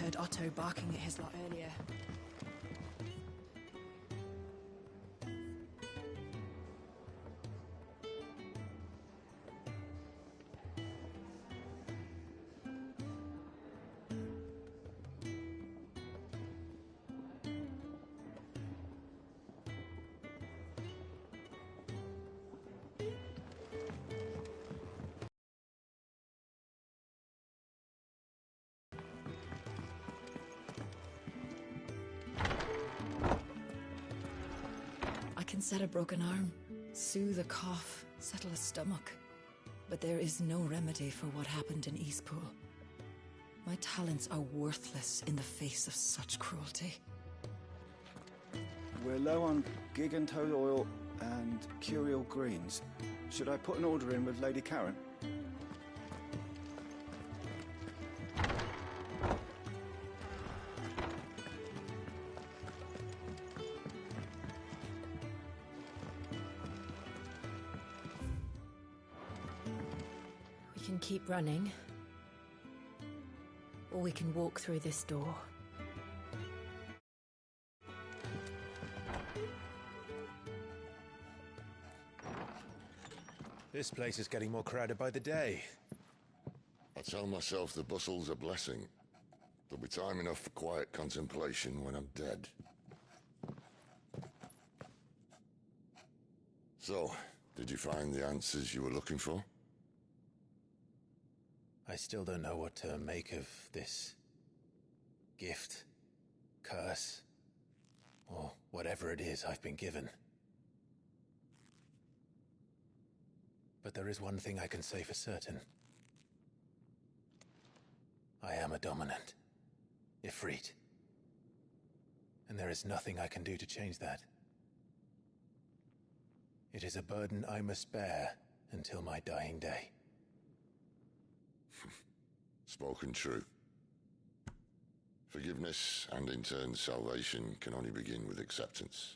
heard Otto barking at his lot earlier. I can set a broken arm, soothe a cough, settle a stomach. But there is no remedy for what happened in Eastpool. My talents are worthless in the face of such cruelty. We're low on gigantole oil and curial greens. Should I put an order in with Lady Karen? We can keep running, or we can walk through this door. This place is getting more crowded by the day. I tell myself the bustle's a blessing. There'll be time enough for quiet contemplation when I'm dead. So, did you find the answers you were looking for? I still don't know what to make of this gift, curse, or whatever it is I've been given. But there is one thing I can say for certain. I am a dominant, Ifrit. And there is nothing I can do to change that. It is a burden I must bear until my dying day. Spoken true. Forgiveness and in turn salvation can only begin with acceptance.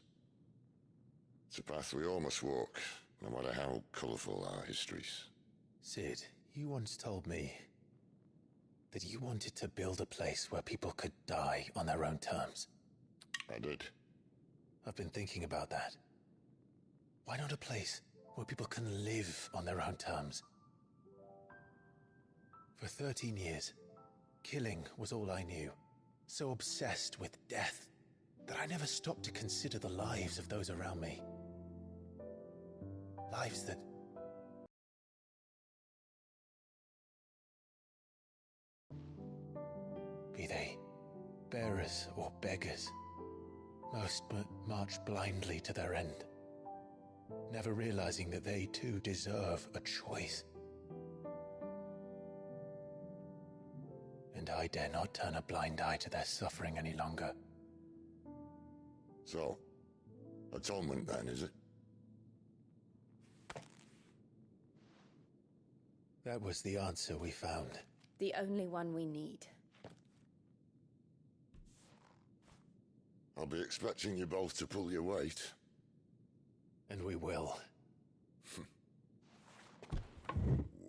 It's a path we all must walk, no matter how colourful our histories. Cid, you once told me that you wanted to build a place where people could die on their own terms. I did. I've been thinking about that. Why not a place where people can live on their own terms? For 13 years, killing was all I knew. So obsessed with death that I never stopped to consider the lives of those around me. Lives that... be they bearers or beggars, most march blindly to their end, never realizing that they too deserve a choice. And I dare not turn a blind eye to their suffering any longer. So, atonement then, is it? That was the answer we found. The only one we need. I'll be expecting you both to pull your weight. And we will.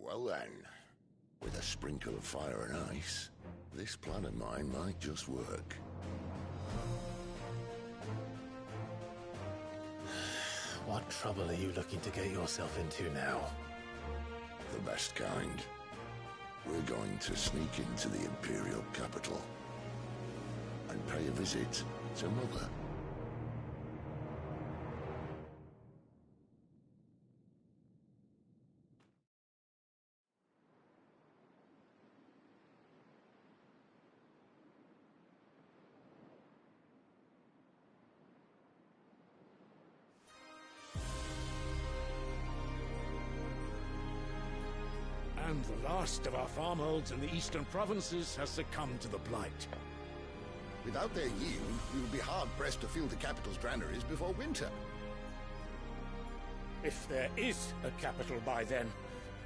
Well then, with a sprinkle of fire and ice, this plan of mine might just work. What trouble are you looking to get yourself into now? The best kind. We're going to sneak into the Imperial capital and pay a visit to Mother. And the last of our farmholds in the eastern provinces has succumbed to the blight. Without their yield, we will be hard-pressed to fill the capital's granaries before winter. If there is a capital by then,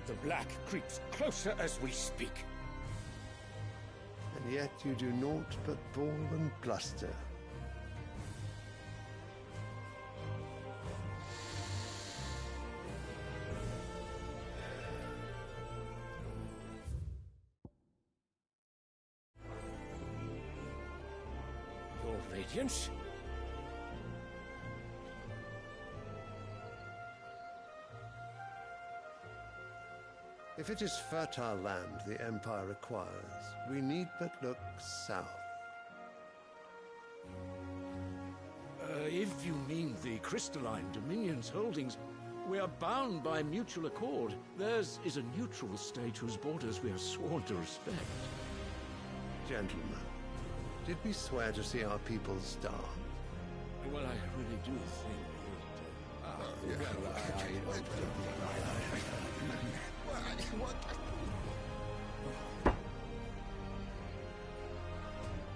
the black creeps closer as we speak. And yet you do naught but bawl and bluster. Radiance? If it is fertile land the Empire requires, we need but look south. If you mean the Crystalline Dominion's holdings, we are bound by mutual accord. Theirs is a neutral state whose borders we are sworn to respect. Gentlemen, did we swear to see our people starve? Well, I really do think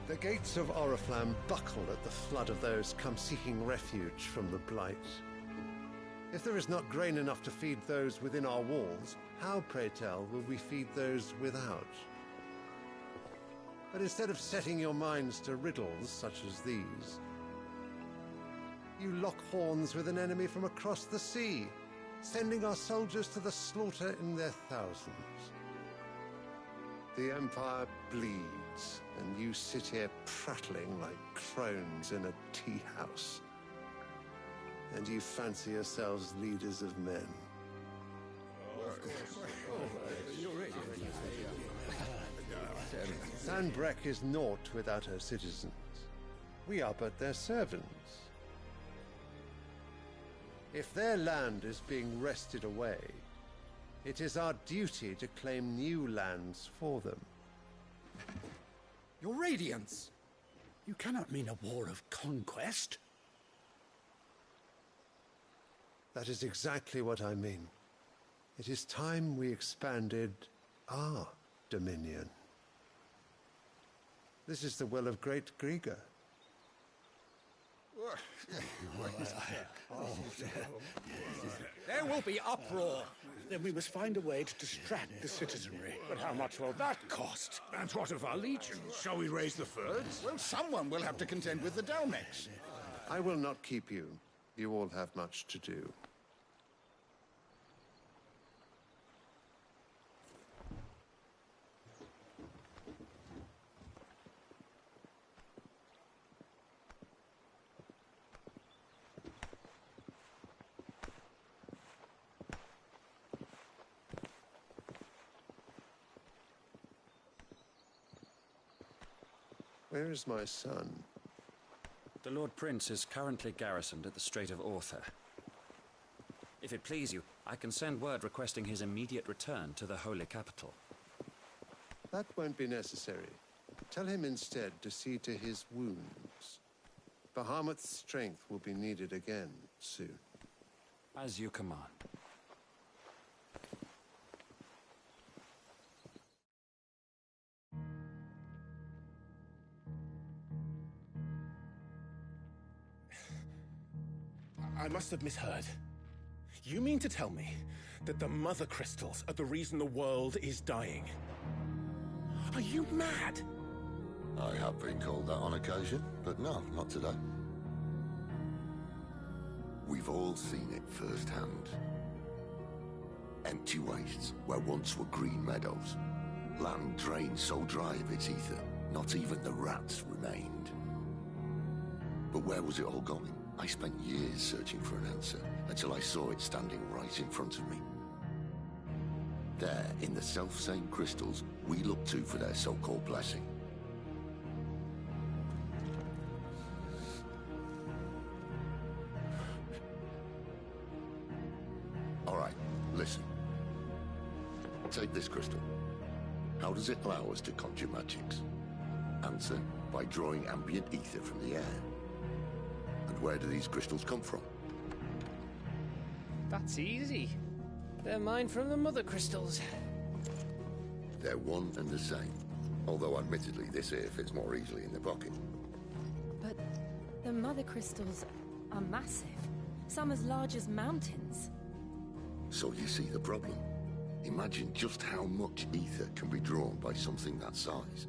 The gates of Oriflamme buckle at the flood of those come seeking refuge from the Blight. If there is not grain enough to feed those within our walls, how, pray tell, will we feed those without? But instead of setting your minds to riddles such as these, you lock horns with an enemy from across the sea, sending our soldiers to the slaughter in their thousands. The Empire bleeds, and you sit here prattling like crones in a tea house. And you fancy yourselves leaders of men. Sanbreque is naught without her citizens. We are but their servants. If their land is being wrested away, it is our duty to claim new lands for them. Your Radiance! You cannot mean a war of conquest. That is exactly what I mean. It is time we expanded our dominion. This is the will of great Griga. There will be uproar. Then we must find a way to distract the citizenry. But how much will that cost? And what of our legions? Shall we raise the Fyrds? Well, someone will have to contend with the Dalmex. I will not keep you. You all have much to do. Where is my son? The Lord Prince is currently garrisoned at the Strait of Orther. If it please you, I can send word requesting his immediate return to the Holy Capital. That won't be necessary. Tell him instead to see to his wounds. Bahamut's strength will be needed again soon. As you command. I must have misheard. You mean to tell me that the Mother Crystals are the reason the world is dying? Are you mad? I have been called that on occasion, but no, not today. We've all seen it firsthand. Empty wastes where once were green meadows. Land drained so dry of its ether, not even the rats remained. But where was it all going? I spent years searching for an answer, until I saw it standing right in front of me. There, in the self-same crystals we look to for their so-called blessing. All right, listen. Take this crystal. How does it allow us to conjure magics? Answer, by drawing ambient ether from the air. And where do these crystals come from? That's easy. They're mine from the Mother Crystals. They're one and the same. Although admittedly this here fits more easily in the pocket. But the Mother Crystals are massive. Some as large as mountains. So you see the problem. Imagine just how much ether can be drawn by something that size.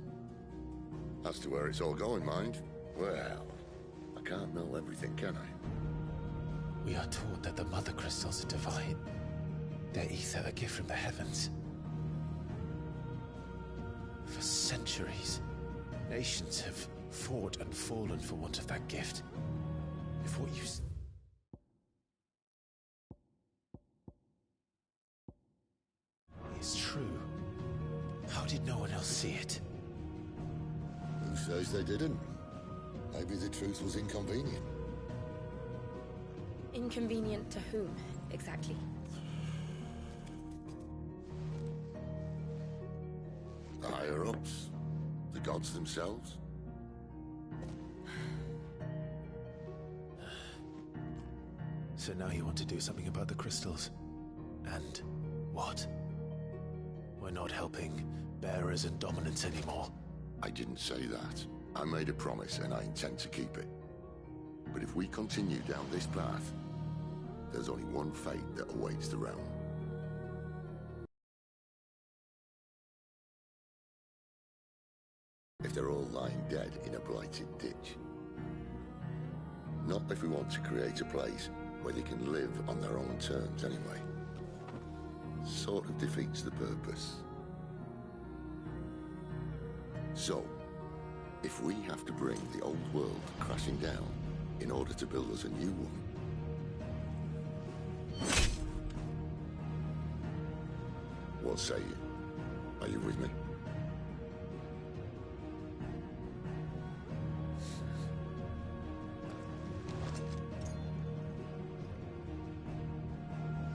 As to where it's all going, mind? Well, I can't know everything, can I? We are taught that the Mother Crystals are divine. Their ether a gift from the heavens. For centuries, nations have fought and fallen for want of that gift. If what you is true, how did no one else see it? Who says they didn't? Maybe the truth was inconvenient. Inconvenient to whom, exactly? The higher-ups? The gods themselves? So now you want to do something about the crystals? And what? We're not helping bearers and dominants anymore. I didn't say that. I made a promise and I intend to keep it. But if we continue down this path, there's only one fate that awaits the realm. If they're all lying dead in a blighted ditch. Not if we want to create a place where they can live on their own terms anyway. Sort of defeats the purpose. So, if we have to bring the old world crashing down in order to build us a new one, what say you? Are you with me?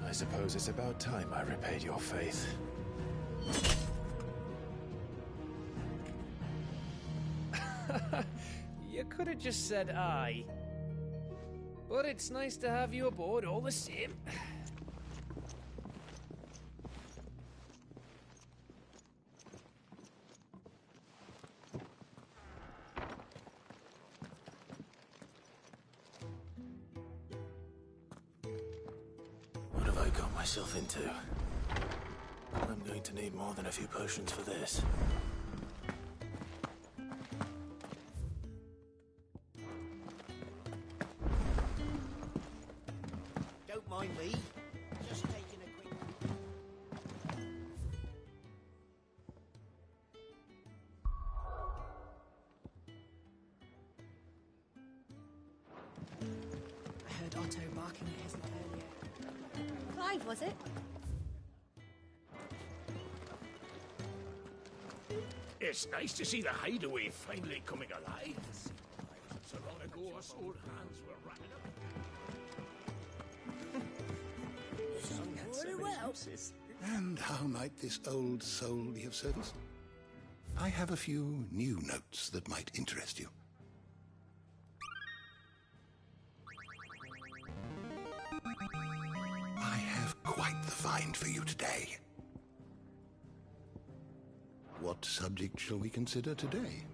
I suppose it's about time I repaid your faith. You could have just said aye. But it's nice to have you aboard all the same. What have I got myself into? I'm going to need more than a few potions for this. Don't mind me. Just taking a quick... I heard Otto barking at his lot earlier. Clive, was it? It's nice to see the hideaway finally coming alive. So long ago, us old hands were running up. Very well. And how might this old soul be of service? I have a few new notes that might interest you. I have quite the find for you today. What subject shall we consider today?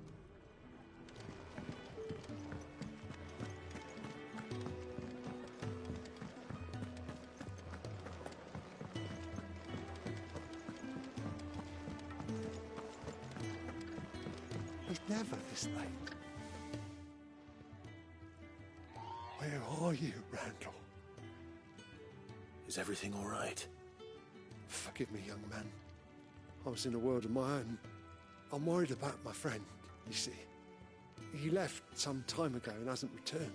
It's never this late. Where are you, Randall? Is everything all right? Forgive me, young man. I was in a world of my own. I'm worried about my friend, you see. He left some time ago and hasn't returned.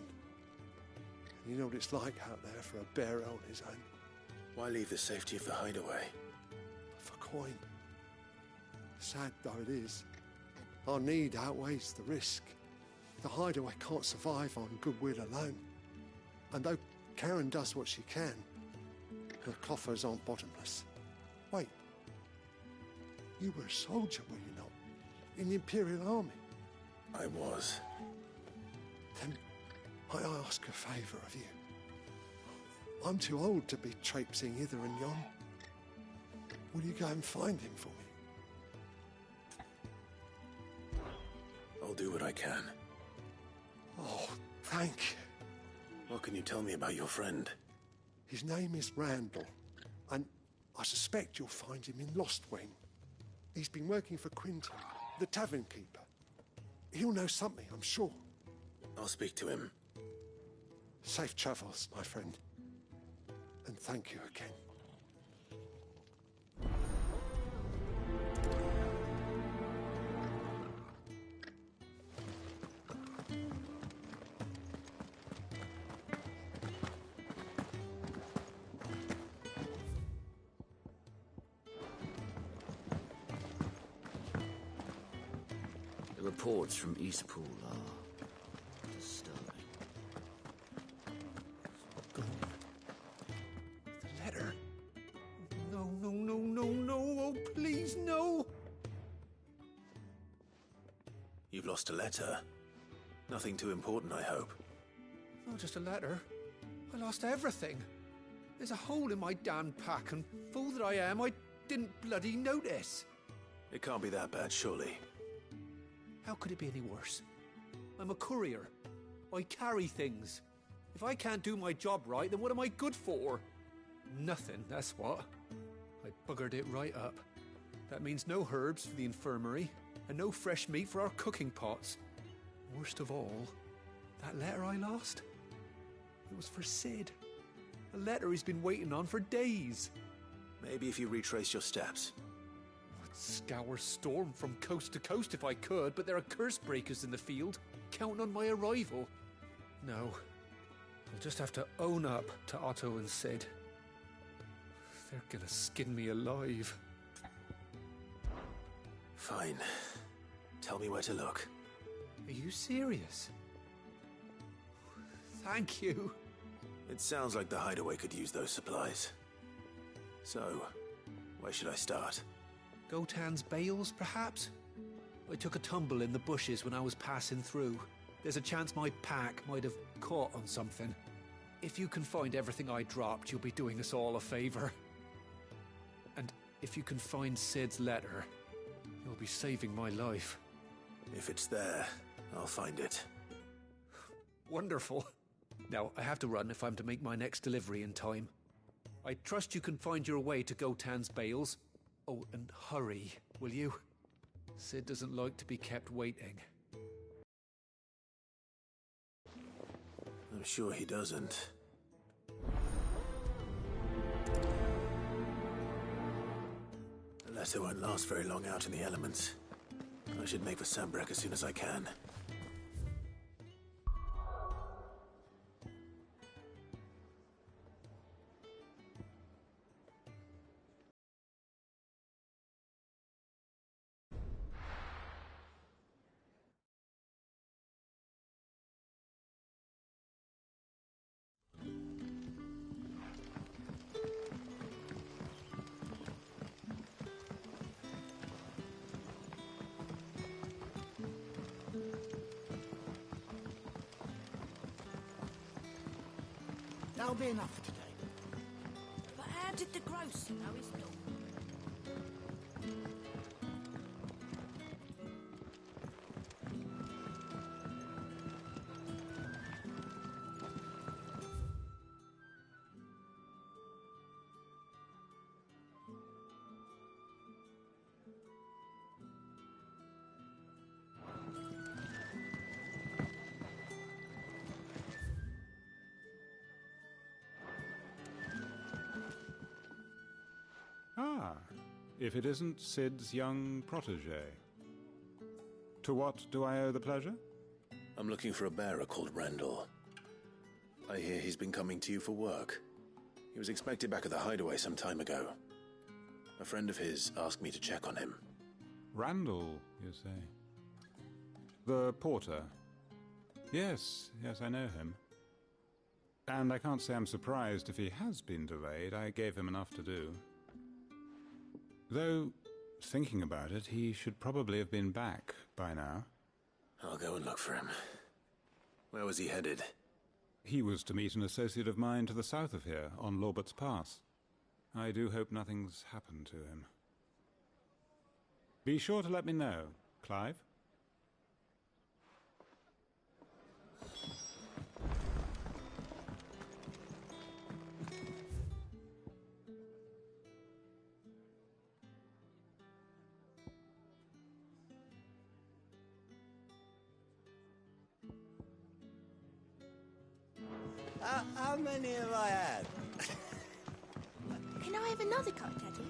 And you know what it's like out there for a bearer on his own. Why leave the safety of the hideaway? For coin. Sad though it is, our need outweighs the risk. The hideaway can't survive on goodwill alone. And though Karen does what she can, her coffers aren't bottomless. Wait. You were a soldier, were you not? In the Imperial Army? I was. Then I ask a favour of you. I'm too old to be traipsing hither and yon. Will you go and find him for me? I'll do what I can. Oh, thank you. What can you tell me about your friend? His name is Randall, and I suspect you'll find him in Lostwing. He's been working for Quinton, the tavern keeper. He'll know something, I'm sure. I'll speak to him. Safe travels, my friend. And thank you again. reports from Eastpool are disturbing. The letter? No, no, no, no, no. Oh, please, no. You've lost a letter. Nothing too important, I hope. Not just a letter. I lost everything. There's a hole in my damn pack, and fool that I am, I didn't bloody notice. It can't be that bad, surely. How could it be any worse? I'm a courier. I carry things. If I can't do my job right, then what am I good for? Nothing, that's what. I buggered it right up. That means no herbs for the infirmary, and no fresh meat for our cooking pots. Worst of all, that letter I lost, it was for Sid. A letter he's been waiting on for days. Maybe if you retrace your steps. I'd scour Storm from coast to coast if I could, but there are curse breakers in the field, counting on my arrival. No, I'll just have to own up to Otto and Sid. They're gonna skin me alive. Fine. Tell me where to look. Are you serious? Thank you. It sounds like the hideaway could use those supplies. So, where should I start? Gotan's bales, perhaps? I took a tumble in the bushes when I was passing through. There's a chance my pack might have caught on something. If you can find everything I dropped, you'll be doing us all a favor. And if you can find Sid's letter, you'll be saving my life. If it's there, I'll find it. Wonderful. Now, I have to run if I'm to make my next delivery in time. I trust you can find your way to Gotan's bales. Oh, and hurry, will you? Sid doesn't like to be kept waiting. I'm sure he doesn't. The letter won't last very long out in the elements. I should make for Sanbreque as soon as I can. That'll be enough for today. But how did the grocer know his dog? Ah, if it isn't Sid's young protege. To what do I owe the pleasure? I'm looking for a bearer called Randall. I hear he's been coming to you for work. He was expected back at the hideaway some time ago. A friend of his asked me to check on him. Randall, you say? The porter? Yes, I know him. And I can't say I'm surprised if he has been delayed. I gave him enough to do. Though, thinking about it, he should probably have been back by now. I'll go and look for him. Where was he headed? He was to meet an associate of mine to the south of here, on Lorbert's Pass. I do hope nothing's happened to him. Be sure to let me know, Clive. How many have I had? Can I have another cup, Daddy?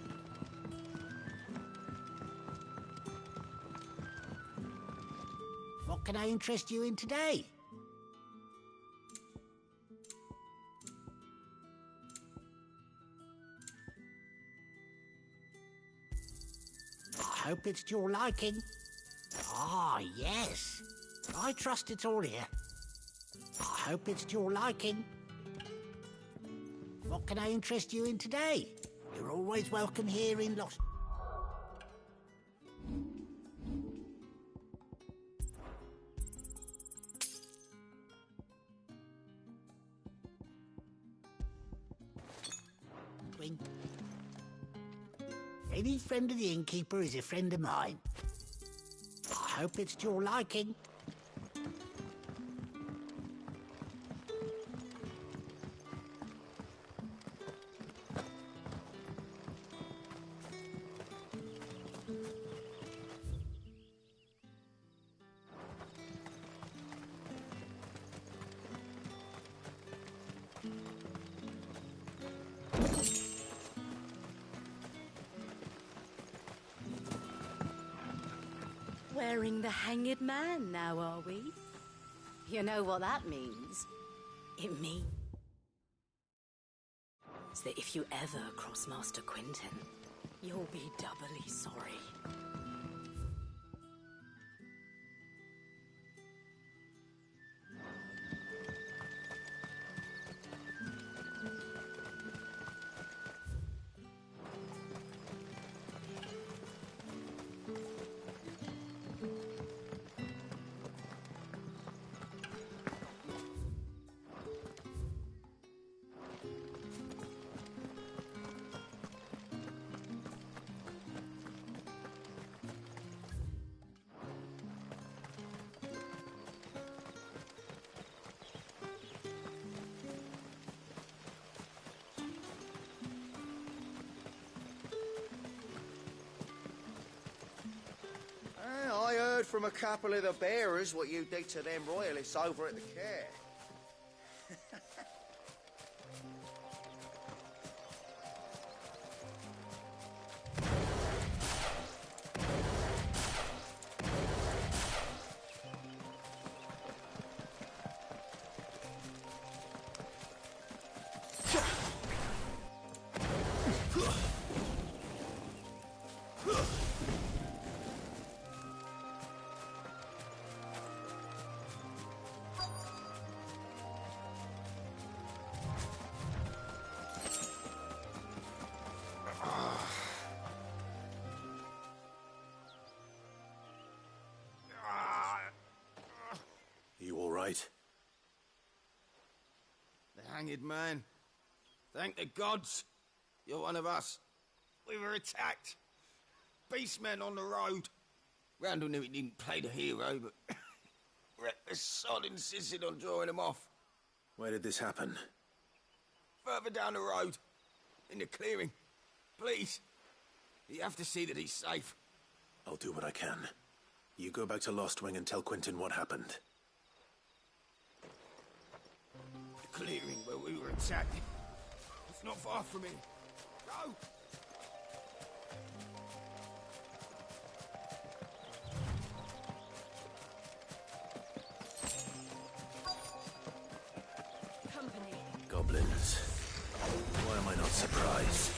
What can I interest you in today? I hope it's to your liking. Ah, yes. I trust it's all here. I hope it's to your liking. What can I interest you in today? You're always welcome here in Lost... Any friend of the innkeeper is a friend of mine. I hope it's to your liking. Wearing the Hanged Man now, are we? You know what that means? It means that if you ever cross Master Quentin, you'll be doubly sorry. I heard from a couple of the bearers what you did to them royalists over at the Care. The Hanged Man. Thank the gods. You're one of us. We were attacked. Beastmen on the road. Randall knew he didn't play the hero, but reckless sod insisted on drawing him off. Where did this happen? Further down the road. In the clearing. Please. You have to see that he's safe. I'll do what I can. You go back to Lost Wing and tell Quentin what happened. The clearing where we were attacked. It's not far from here. Go! Company. Goblins. Why am I not surprised?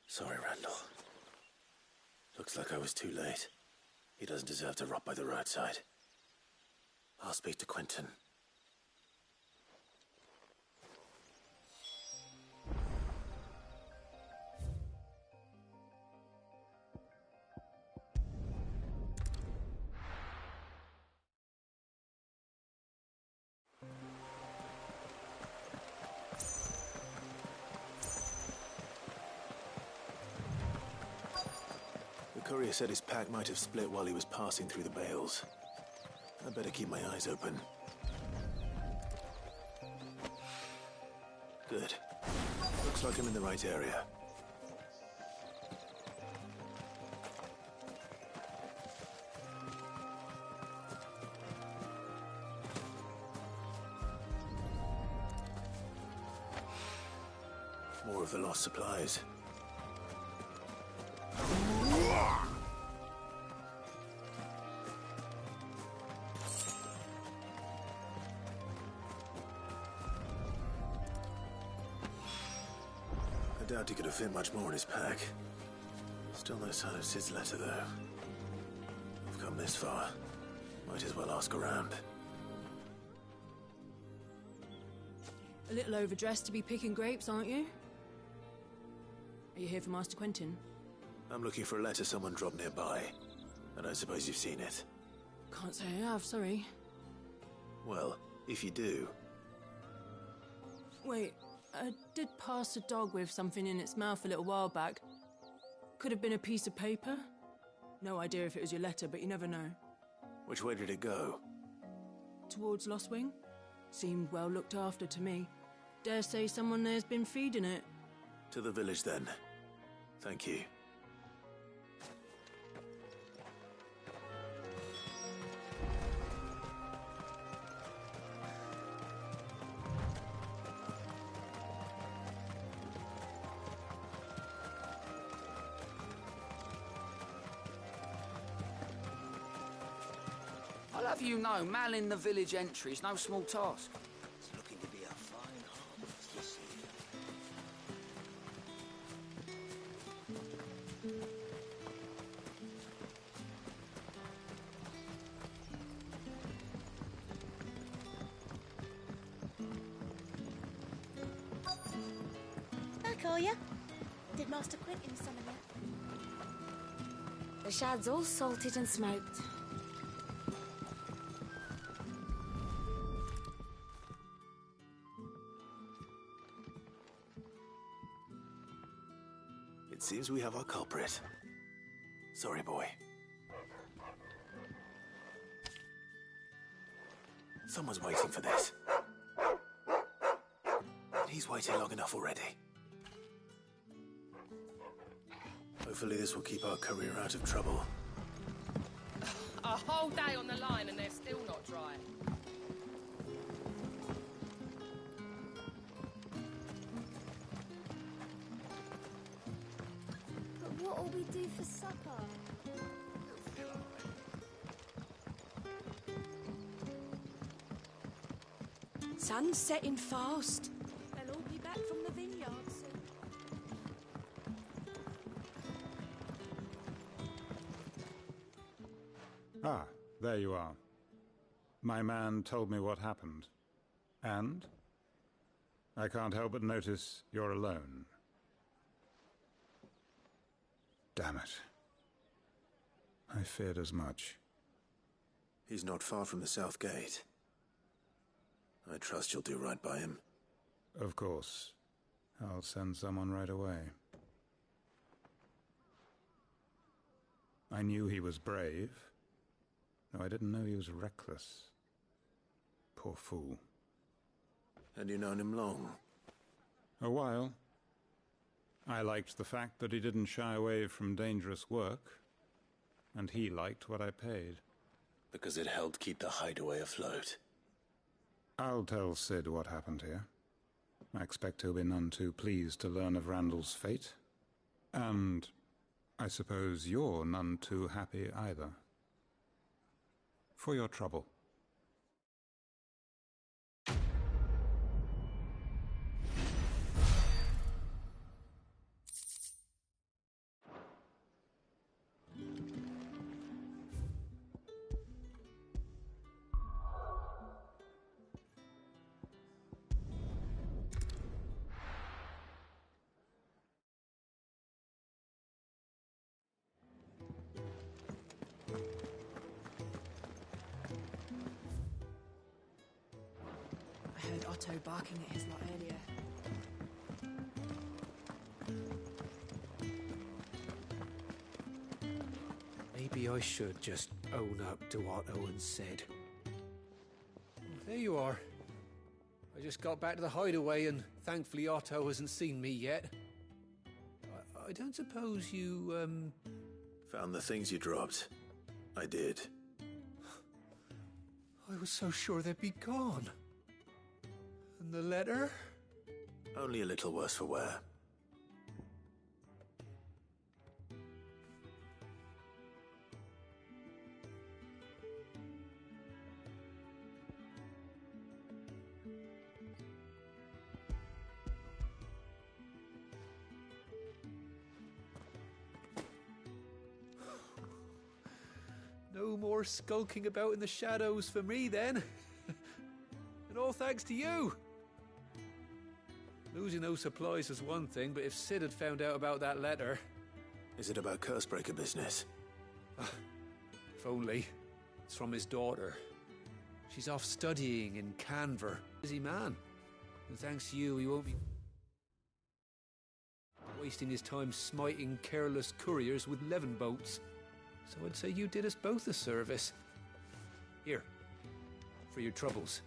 Sorry, Randall. Looks like I was too late. He doesn't deserve to rot by the roadside. I'll speak to Quentin. The courier said his pack might have split while he was passing through the bales. I better keep my eyes open. Good. Looks like I'm in the right area. More of the lost supplies. I doubt he could have fit much more in his pack. Still no sign of Sid's letter, though. We've come this far. Might as well ask around. A little overdressed to be picking grapes, aren't you? Are you here for Master Quentin? I'm looking for a letter someone dropped nearby. I don't suppose you've seen it. Can't say I have, sorry. Well, if you do... Wait, I did pass a dog with something in its mouth a little while back. Could have been a piece of paper. No idea if it was your letter, but you never know. Which way did it go? Towards Lostwing? Seemed well looked after to me. Dare say someone there's been feeding it. To the village, then. Thank you. I'll have you know, manning the village entry is no small task. It's looking to be a fine harvest this year. Back, are ya? Did Master Quentin summon you? The shad's all salted and smoked. It seems we have our culprit. Sorry, boy. Someone's waiting for this. He's waited long enough already. Hopefully this will keep our career out of trouble. A whole day on the line and they're still not dry. But what'll we do for supper? Sun's setting fast. They'll all be back from the vineyard soon. Ah, there you are. My man told me what happened. And? I can't help but notice you're alone. Damn it. I feared as much. He's not far from the South Gate. I trust you'll do right by him. Of course. I'll send someone right away. I knew he was brave, though I didn't know he was reckless. Poor fool. Had you known him long? A while. I liked the fact that he didn't shy away from dangerous work, and he liked what I paid. Because it helped keep the hideaway afloat. I'll tell Sid what happened here. I expect he'll be none too pleased to learn of Randall's fate. And I suppose you're none too happy either. For your trouble. I heard Otto barking at his lot earlier. Maybe I should just own up to what Owen said. There you are. I just got back to the hideaway and thankfully Otto hasn't seen me yet. I don't suppose you, Found the things you dropped. I did. I was so sure they'd be gone. And the letter? Only a little worse for wear. No more skulking about in the shadows for me, then. And all thanks to you. Losing those supplies was one thing, but if Sid had found out about that letter... Is it about Cursebreaker business? If only. It's from his daughter. She's off studying in Canver. Busy man. And thanks to you, he won't be wasting his time smiting careless couriers with levin boats. So I'd say you did us both a service. Here, for your troubles.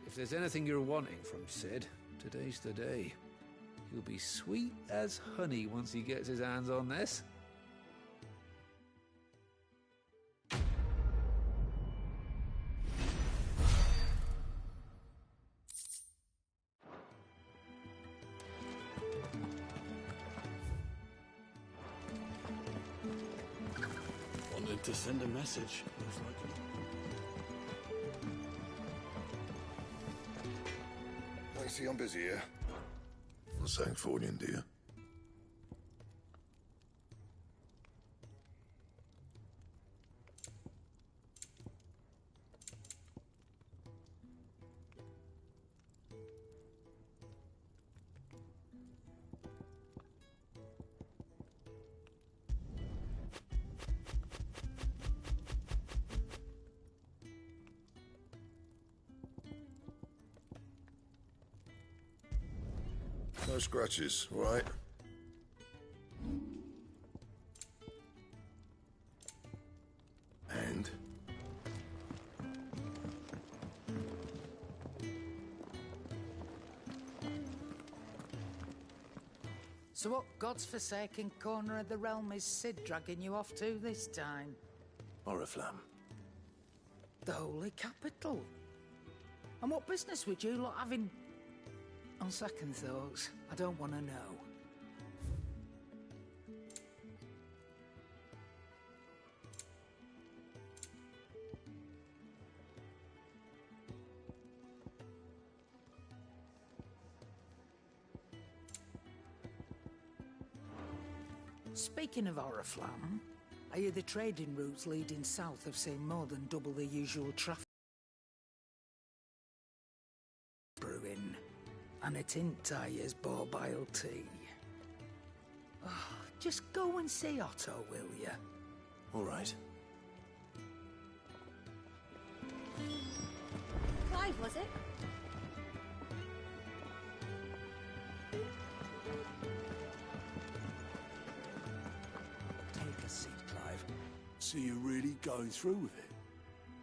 If there's anything you're wanting from Sid, today's the day. He'll be sweet as honey once he gets his hands on this. Wanted to send a message, most likely. I see I'm busy here. Not saying Fordian, do you? No scratches, all right? And? So what God's forsaken corner of the realm is Sid dragging you off to this time? Oriflamme. The Holy Capital. And what business would you lot have in... On second thoughts, I don't want to know. Speaking of Oriflamme, I hear the trading routes leading south have seen more than double the usual traffic brewing. And a tint tires bore bile tea. Oh, Just go and see Otto, will you? All right. Clive, was it? Take a seat, Clive. So you're really going through with it?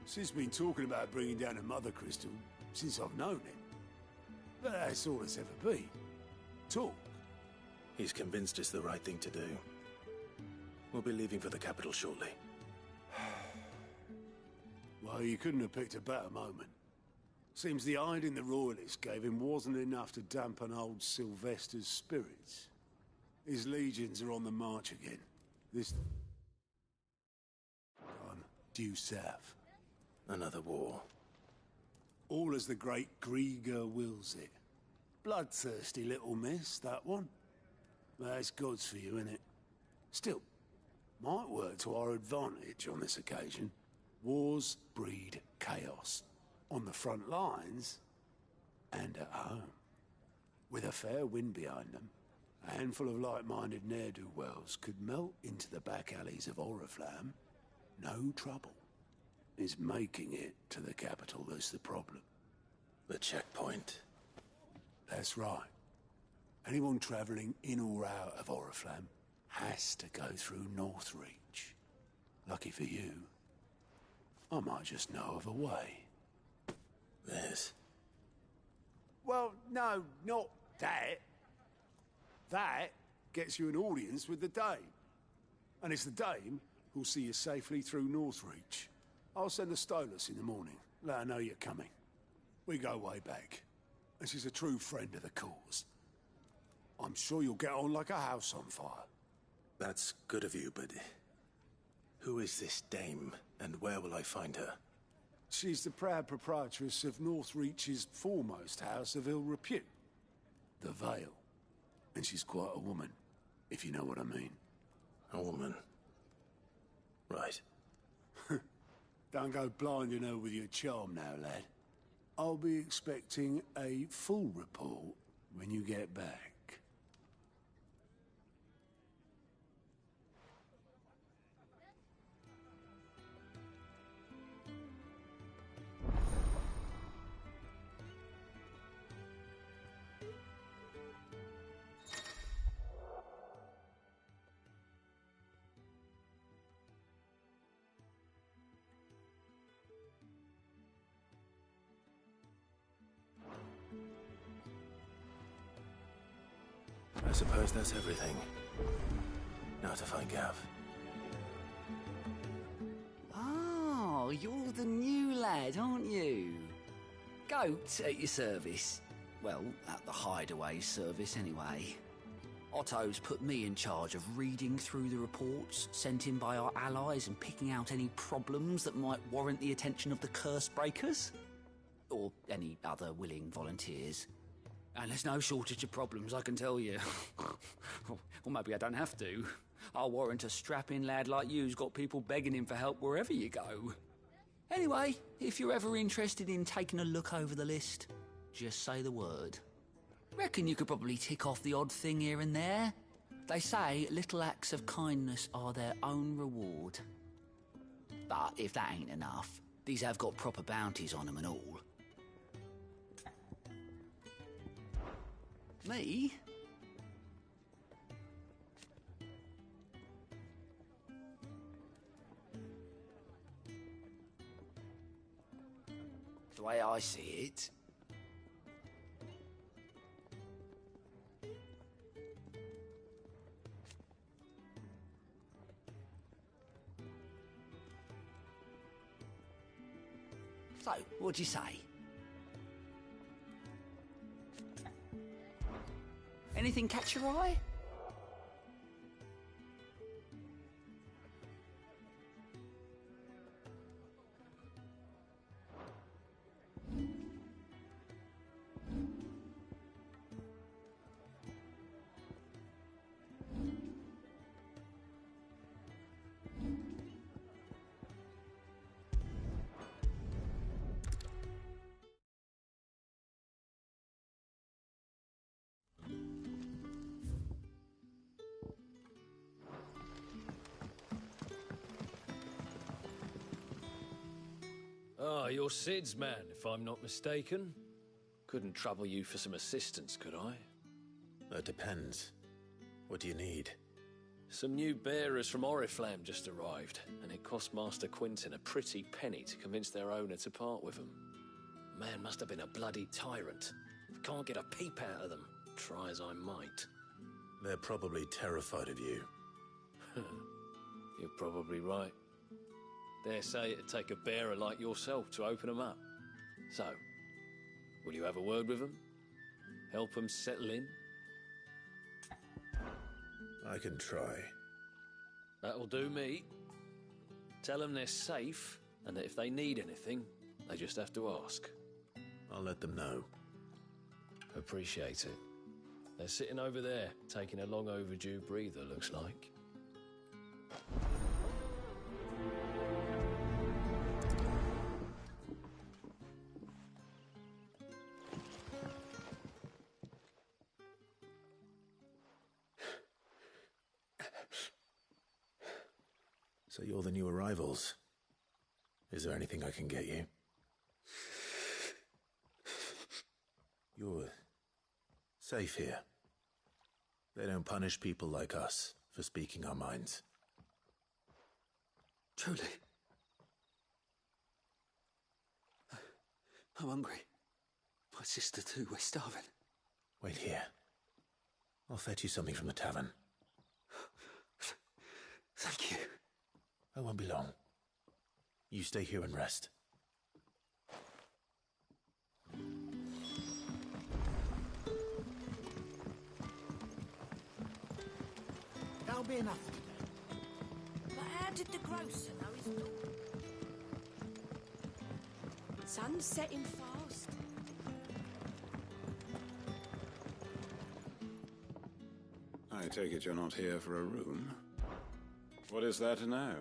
Sis been talking about bringing down a Mother Crystal since I've known it. But that's all it's ever been. Talk. He's convinced it's the right thing to do. We'll be leaving for the capital shortly. Well, you couldn't have picked a better moment. Seems the hiding the Royalists gave him wasn't enough to dampen old Sylvester's spirits. His legions are on the march again. This time, due south. Another war. All as the great Grieger wills it. Bloodthirsty little miss, that one. That's God's for you, innit? Still, might work to our advantage on this occasion. Wars breed chaos. On the front lines, and at home. With a fair wind behind them, a handful of like-minded ne'er-do-wells could melt into the back alleys of Oriflamme. No trouble. Is making it to the capital that's the problem. The checkpoint. That's right. Anyone travelling in or out of Oriflamme has to go through Northreach. Lucky for you, I might just know of a way. This? Well, no, not that. That gets you an audience with the Dame. And it's the Dame who'll see you safely through Northreach. I'll send the Stolas in the morning, let her know you're coming. We go way back, and she's a true friend of the cause. I'm sure you'll get on like a house on fire. That's good of you, but who is this Dame, and where will I find her? She's the proud proprietress of Northreach's foremost house of ill repute, the Vale. And she's quite a woman, if you know what I mean. A woman? Right. Don't go blinding her with your charm now, lad. I'll be expecting a full report when you get back. I suppose that's everything. Now to find Gav. Oh, you're the new lad, aren't you? Goat at your service. Well, at the Hideaway service, anyway. Otto's put me in charge of reading through the reports sent in by our allies and picking out any problems that might warrant the attention of the Curse Breakers. Or any other willing volunteers. And there's no shortage of problems, I can tell you. Or maybe I don't have to. I'll warrant a strapping lad like you's got people begging him for help wherever you go. Anyway, if you're ever interested in taking a look over the list, just say the word. Reckon you could probably tick off the odd thing here and there. They say little acts of kindness are their own reward. But if that ain't enough, these have got proper bounties on them and all. Me? The way I see it, so, what'd you say? Anything catch your eye? Ah, you're Sid's man, if I'm not mistaken. Couldn't trouble you for some assistance, could I? That depends. What do you need? Some new bearers from Oriflamme just arrived, and it cost Master Quinton a pretty penny to convince their owner to part with them. Man must have been a bloody tyrant. I can't get a peep out of them, try as I might. They're probably terrified of you. You're probably right. Dare say it'd take a bearer like yourself to open them up. So, will you have a word with them? Help them settle in? I can try. That'll do me. Tell them they're safe, and that if they need anything, they just have to ask. I'll let them know. Appreciate it. They're sitting over there, taking a long overdue breather, looks like. So you're the new arrivals. Is there anything I can get you? You're safe here. They don't punish people like us for speaking our minds. Truly. I'm hungry. My sister too, we're starving. Wait here. I'll fetch you something from the tavern. Thank you. I won't be long. You stay here and rest. That'll be enough for today. But how did the grocer know his daughter? Sun's setting fast. I take it you're not here for a room. What is there to know?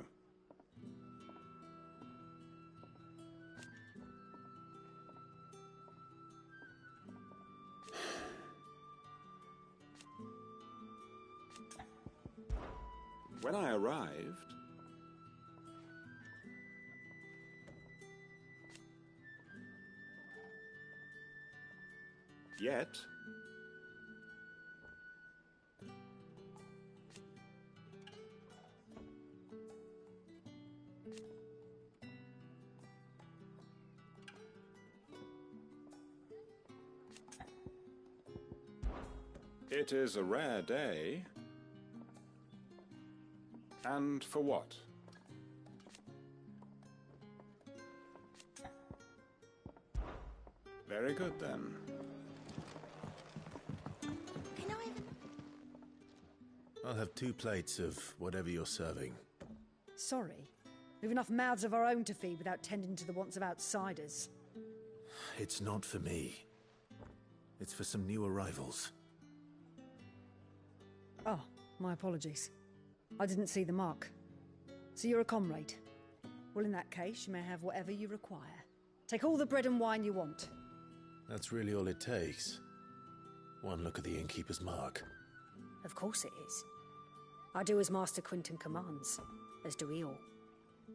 When I arrived, yet it is a rare day. And for what? Very good, then. I'll have 2 plates of whatever you're serving. Sorry. We've enough mouths of our own to feed without tending to the wants of outsiders. It's not for me. It's for some new arrivals. Oh, my apologies. I didn't see the mark. So you're a comrade. Well, in that case, you may have whatever you require. Take all the bread and wine you want. That's really all it takes. One look at the innkeeper's mark. Of course it is. I do as Master Quinton commands, as do we all.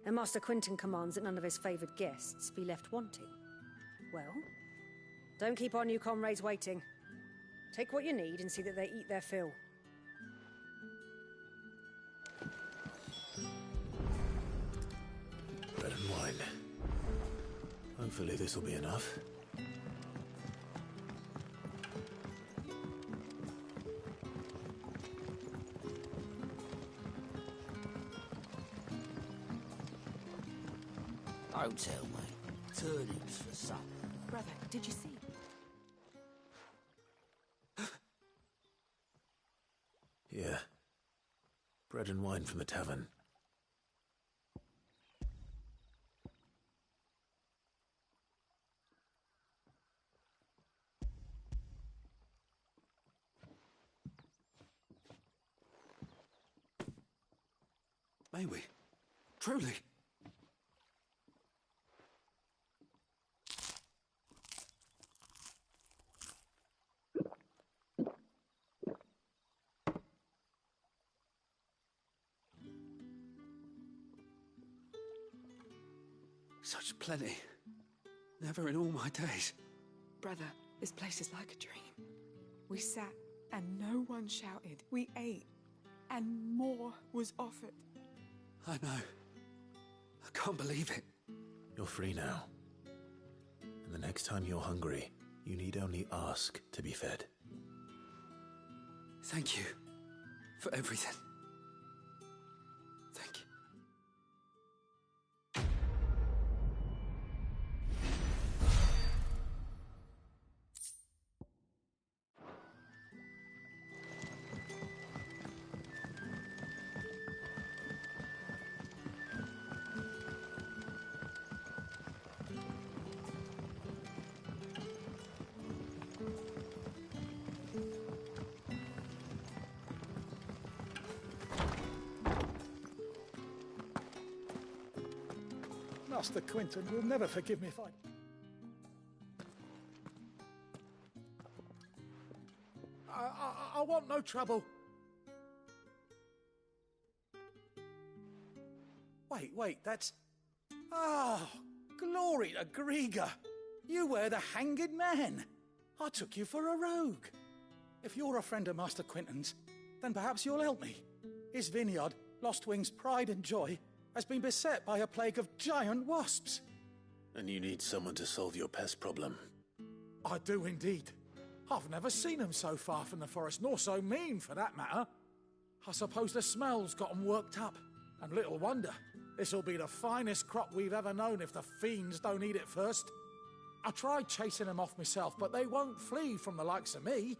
And Master Quinton commands that none of his favoured guests be left wanting. Well, don't keep our new comrades waiting. Take what you need and see that they eat their fill. Bread and wine. Hopefully this'll be enough. Don't tell me. Turnips for supper. Brother, did you see? Yeah. Bread and wine from the tavern. May we? Truly? Such plenty. Never in all my days. Brother, this place is like a dream. We sat and no one shouted. We ate and more was offered. I know. I can't believe it. You're free now. And the next time you're hungry, you need only ask to be fed. Thank you for everything. Thank you. Master Quinton will never forgive me if I want no trouble. Wait, that's... Ah, glory to Grieger. You were the Hanged Man. I took you for a rogue. If you're a friend of Master Quinton's, then perhaps you'll help me. His vineyard, Lostwing's pride and joy, has been beset by a plague of giant wasps. And you need someone to solve your pest problem. I do indeed. I've never seen them so far from the forest, nor so mean for that matter. I suppose the smell's got them worked up. And little wonder. This'll be the finest crop we've ever known if the fiends don't eat it first. I tried chasing them off myself, but they won't flee from the likes of me.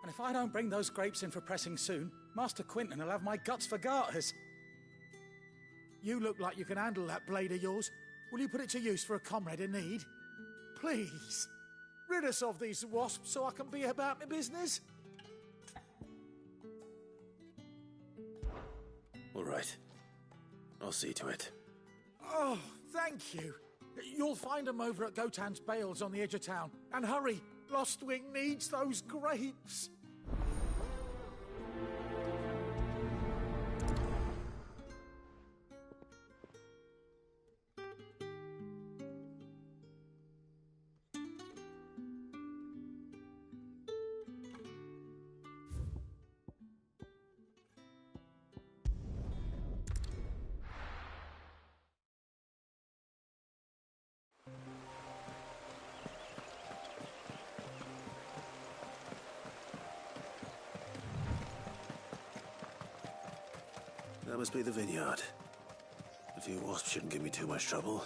And if I don't bring those grapes in for pressing soon, Master Quinton will have my guts for garters. You look like you can handle that blade of yours. Will you put it to use for a comrade in need? Please, rid us of these wasps so I can be about my business. All right. I'll see to it. Oh, thank you. You'll find them over at Gotan's Bales on the edge of town. And hurry, Lostwing needs those grapes. That must be the vineyard. A few wasps shouldn't give me too much trouble.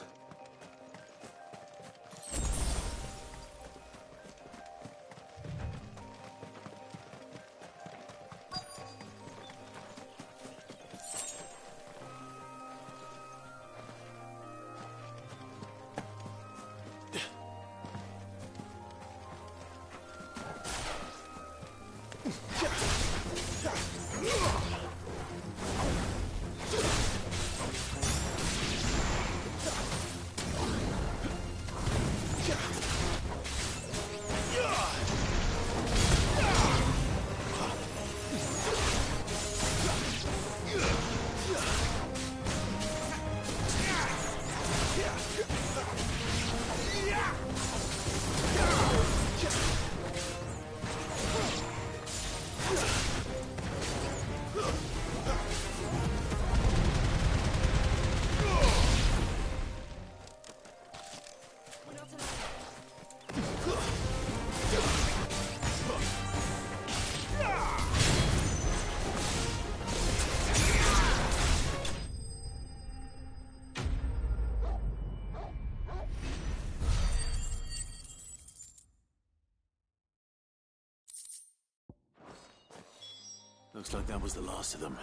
Looks like that was the last of them.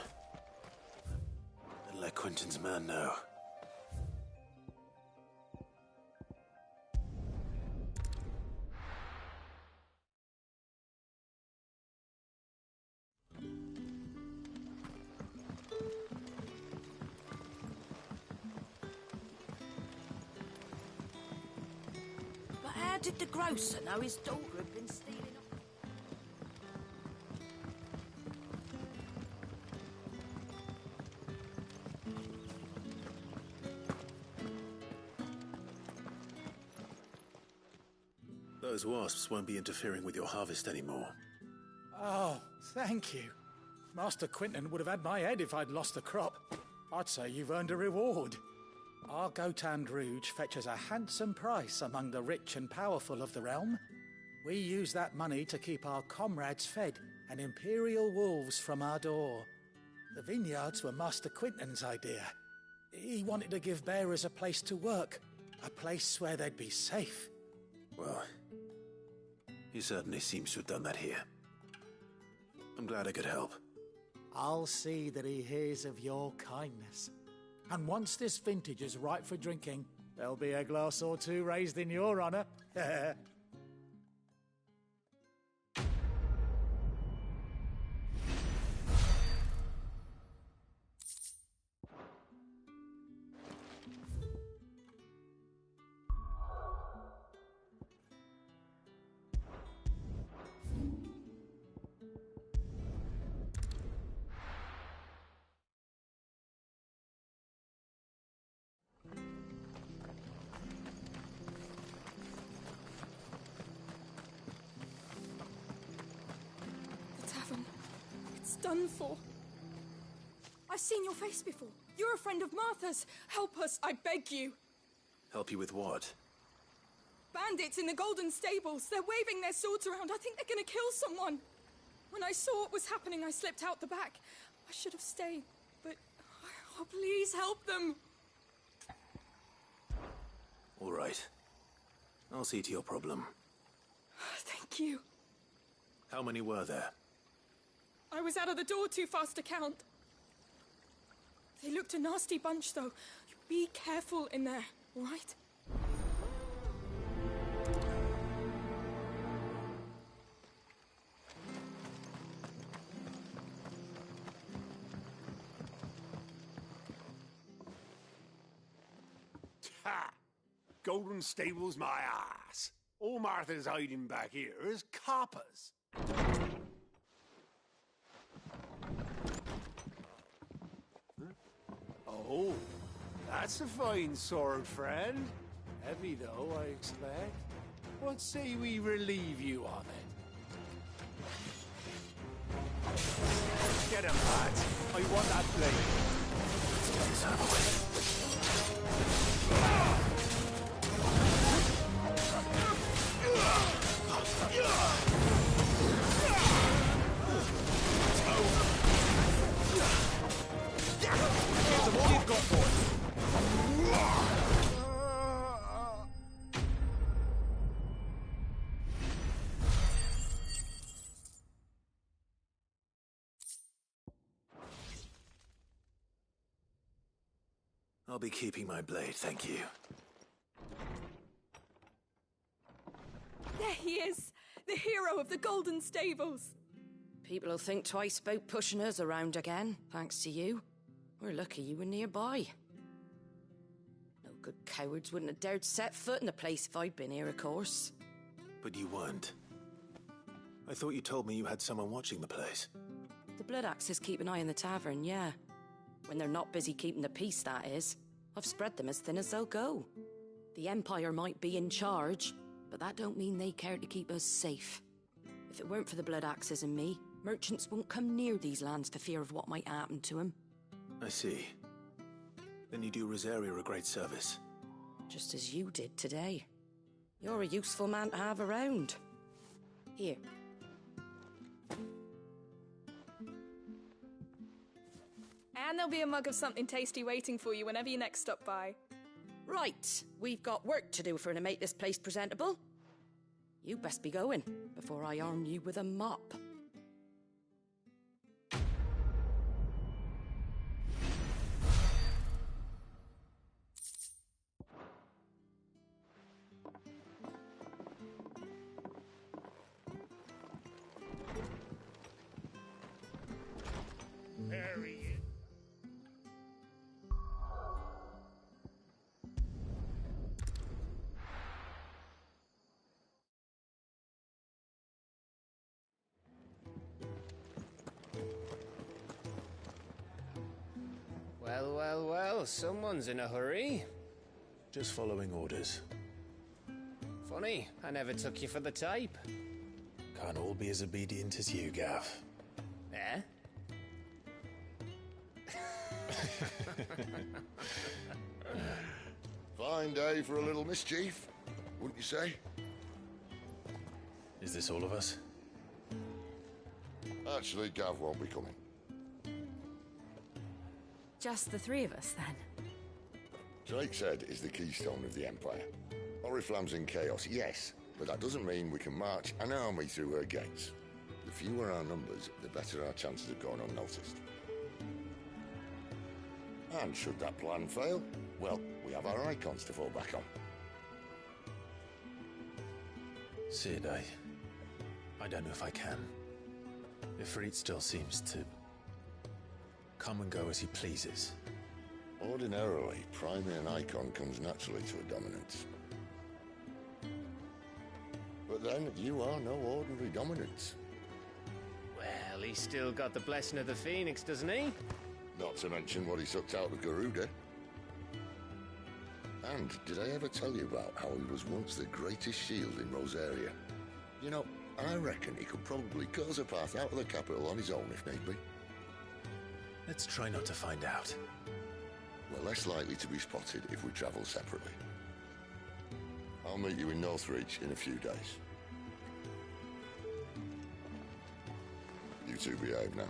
Better let Quinton's man know. But how did the grocer know his daughter had been stealing off? Those wasps won't be interfering with your harvest anymore. Oh, thank you. Master Quinton would have had my head if I'd lost the crop. I'd say you've earned a reward. Our Gotand Rouge fetches a handsome price among the rich and powerful of the realm. We use that money to keep our comrades fed and imperial wolves from our door. The vineyards were Master Quinton's idea. He wanted to give bearers a place to work, a place where they'd be safe. Well, he certainly seems to have done that here. I'm glad I could help. I'll see that he hears of your kindness. And once this vintage is ripe for drinking, there'll be a glass or two raised in your honour. Done for. I've seen your face before. You're a friend of Martha's. Help us, I beg you. Help you with what? Bandits in the Golden Stables. They're waving their swords around. I think they're going to kill someone. When I saw what was happening, I slipped out the back. I should have stayed, but... Oh, please help them. All right. I'll see to your problem. Thank you. How many were there? I was out of the door too fast to count. They looked a nasty bunch, though. Be careful in there, all right? Ha! Golden Stables my ass. All Martha's hiding back here is coppers. Oh, that's a fine sword, friend. Heavy, though, I expect. What say we relieve you of it? Get him, lads. I want that blade. Let's get this out of the way. Give them all you've got, boys. I'll be keeping my blade, thank you. There he is, the hero of the Golden Stables. People will think twice about pushing us around again, thanks to you. We're lucky you were nearby. No good cowards wouldn't have dared set foot in the place if I'd been here, of course. But you weren't. I thought you told me you had someone watching the place. The Blood Axes keep an eye on the tavern, yeah. When they're not busy keeping the peace, that is. I've spread them as thin as they'll go. The Empire might be in charge, but that don't mean they care to keep us safe. If it weren't for the Blood Axes and me, merchants won't come near these lands for fear of what might happen to them. I see. Then you do Rosaria a great service. Just as you did today. You're a useful man to have around. Here. And there'll be a mug of something tasty waiting for you whenever you next stop by. Right, we've got work to do for to make this place presentable. You best be going, before I arm you with a mop. There he is. Well, well, well, someone's in a hurry. Just following orders. Funny, I never took you for the type. Can't all be as obedient as you, Gav. Eh? Fine day for a little mischief, wouldn't you say? Is this all of us? Actually, Gav won't be coming. Just the three of us, then? Drake's Head is the keystone of the Empire. Oriflamme's in chaos, yes, but that doesn't mean we can march an army through her gates. The fewer our numbers, the better our chances of going unnoticed. And should that plan fail, well, we have our icons to fall back on. Sid, I don't know if I can. Ifrit still seems to come and go as he pleases. Ordinarily, priming an icon comes naturally to a dominance. But then, you are no ordinary dominance. Well, he's still got the blessing of the Phoenix, doesn't he? Not to mention what he sucked out of Garuda. And did I ever tell you about how he was once the greatest shield in Rosaria? You know, I reckon he could probably cause a path out of the capital on his own if need be. Let's try not to find out. We're less likely to be spotted if we travel separately. I'll meet you in Northreach in a few days. You two behave now.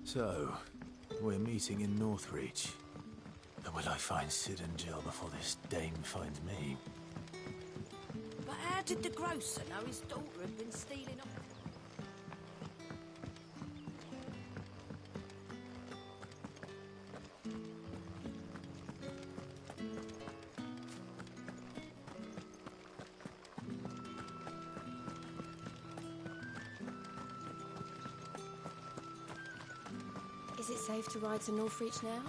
So, we're meeting in Northreach. And will I find Sid and Jill before this dame finds me? But how did the grocer know his daughter had been stealing off? Is it safe to ride to Northreach now?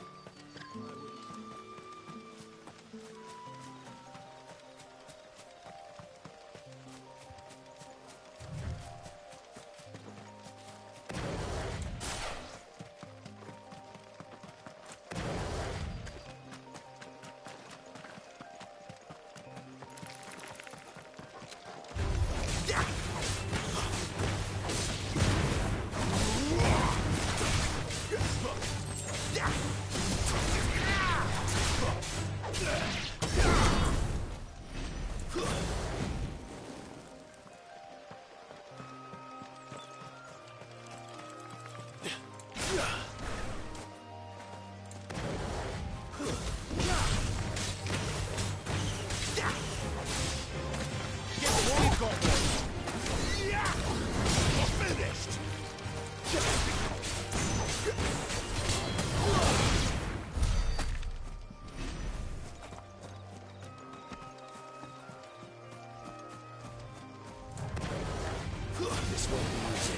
This won't be easy.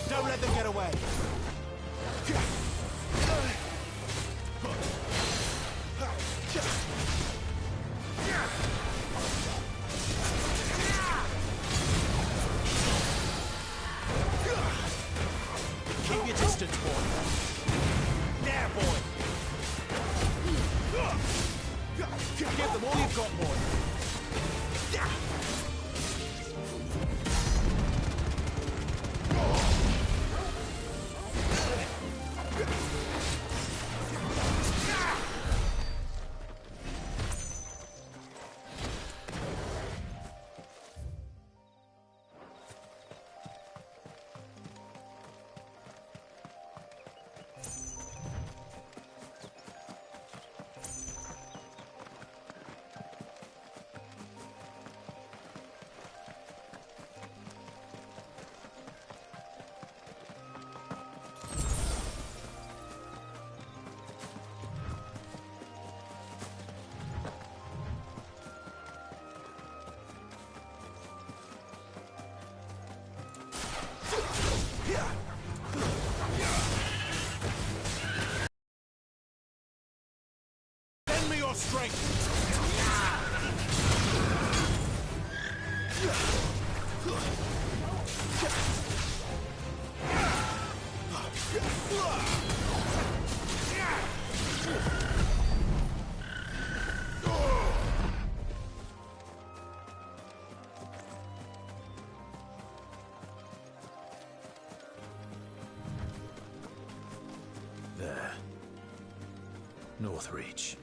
Don't let them get away. Keep your distance, boy. There, boy. Give them all you've got, boy. Lend me your strength! There. Northreach.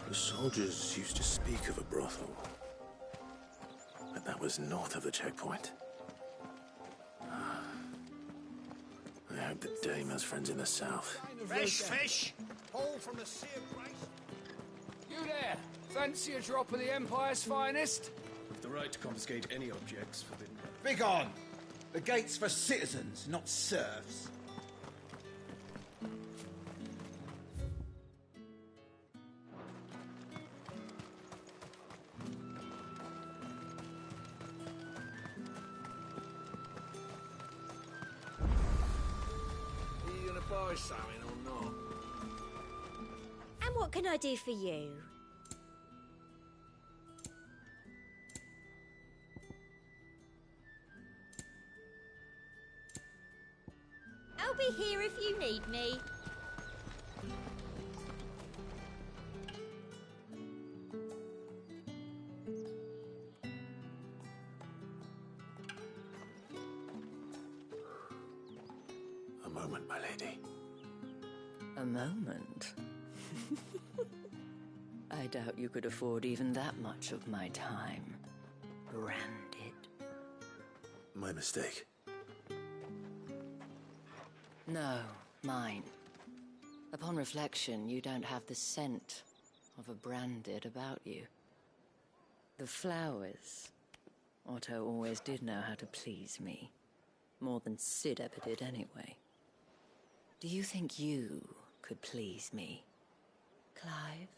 The soldiers used to speak of a brothel, but that was north of the checkpoint. I hope that Dame has friends in the south. Fresh fish! Haul from the Sea of Grace. You there! Fancy a drop of the Empire's finest? The right to confiscate any objects forbidden. Begone! The gate's for citizens, not serfs. Are you gonna buy something or not? And what can I do for you? I'll be here if you need me. A moment, my lady. A moment? I doubt you could afford even that much of my time. Branded. My mistake. No, mine. Upon reflection, you don't have the scent of a branded about you. The flowers. Otto always did know how to please me. More than Sid ever did anyway. Do you think you could please me, Clive?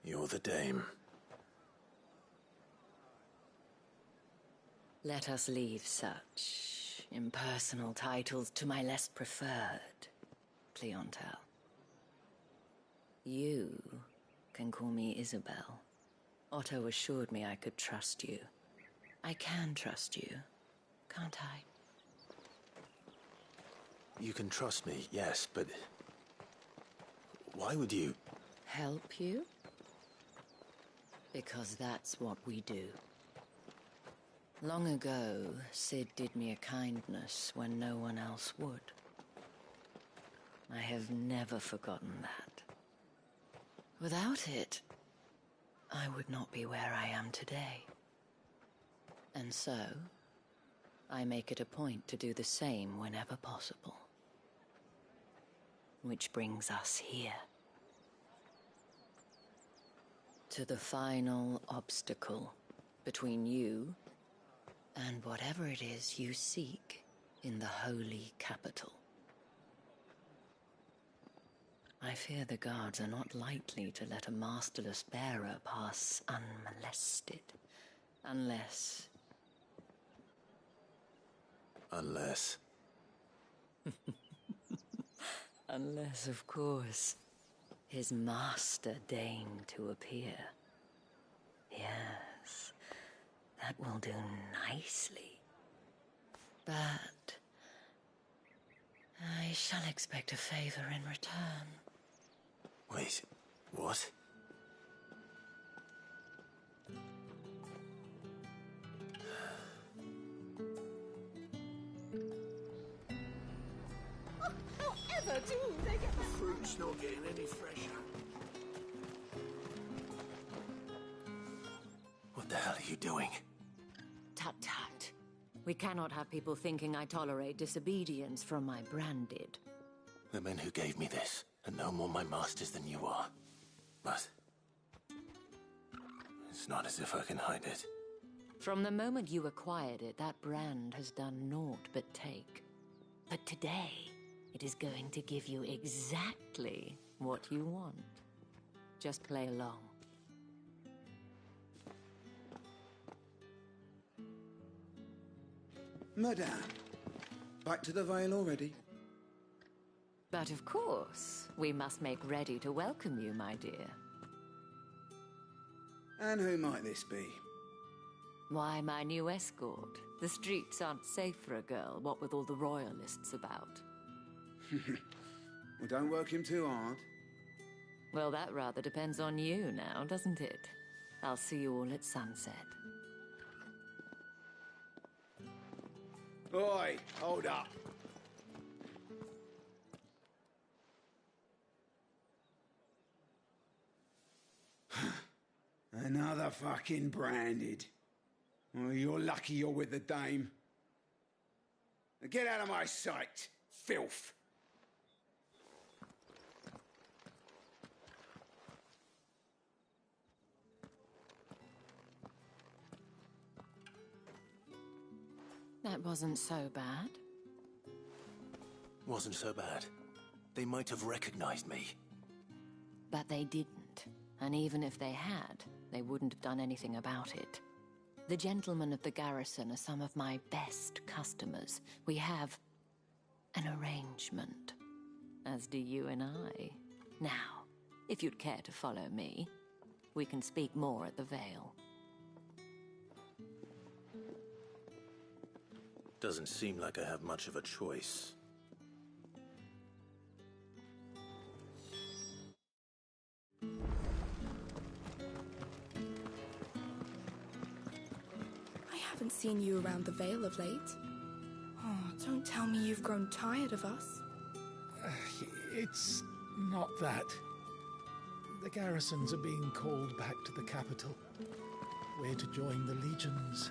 You're the Dame. Let us leave such impersonal titles to my less preferred clientele. You can call me Isabel. Otto assured me I could trust you. I can trust you, can't I? You can trust me, yes, but why would you? Help you? Because that's what we do. Long ago, Sid did me a kindness when no one else would. I have never forgotten that. Without it, I would not be where I am today. And so, I make it a point to do the same whenever possible. Which brings us here. To the final obstacle between you And whatever it is you seek in the holy capital. I fear the guards are not likely to let a masterless bearer pass unmolested. Unless... Unless... Unless, of course, his master deigned to appear. Yes, that will do nicely. But... I shall expect a favor in return. Wait, what? However do they get The fruit's not getting any fresher. What the hell are you doing? Tut tut. We cannot have people thinking I tolerate disobedience from my branded. The men who gave me this are no more my masters than you are. But... it's not as if I can hide it. From the moment you acquired it, that brand has done naught but take. But today, it is going to give you exactly what you want. Just play along. Madame, back to the Vale already? But of course, we must make ready to welcome you, my dear. And who might this be? Why, my new escort. The streets aren't safe for a girl, what with all the royalists about. Well, don't work him too hard. Well, that rather depends on you now, doesn't it? I'll see you all at sunset. Oi, hold up. Another fucking branded. Well, you're lucky you're with the dame. Now get out of my sight, filth. That wasn't so bad. Wasn't so bad. They might have recognized me. But they didn't. And even if they had, they wouldn't have done anything about it. The gentlemen of the garrison are some of my best customers. We have an arrangement, as do you and I. Now, if you'd care to follow me, we can speak more at the Vale. Doesn't seem like I have much of a choice. I haven't seen you around the Vale of late. Oh, don't tell me you've grown tired of us. It's not that. The garrisons are being called back to the capital. We're to join the legions.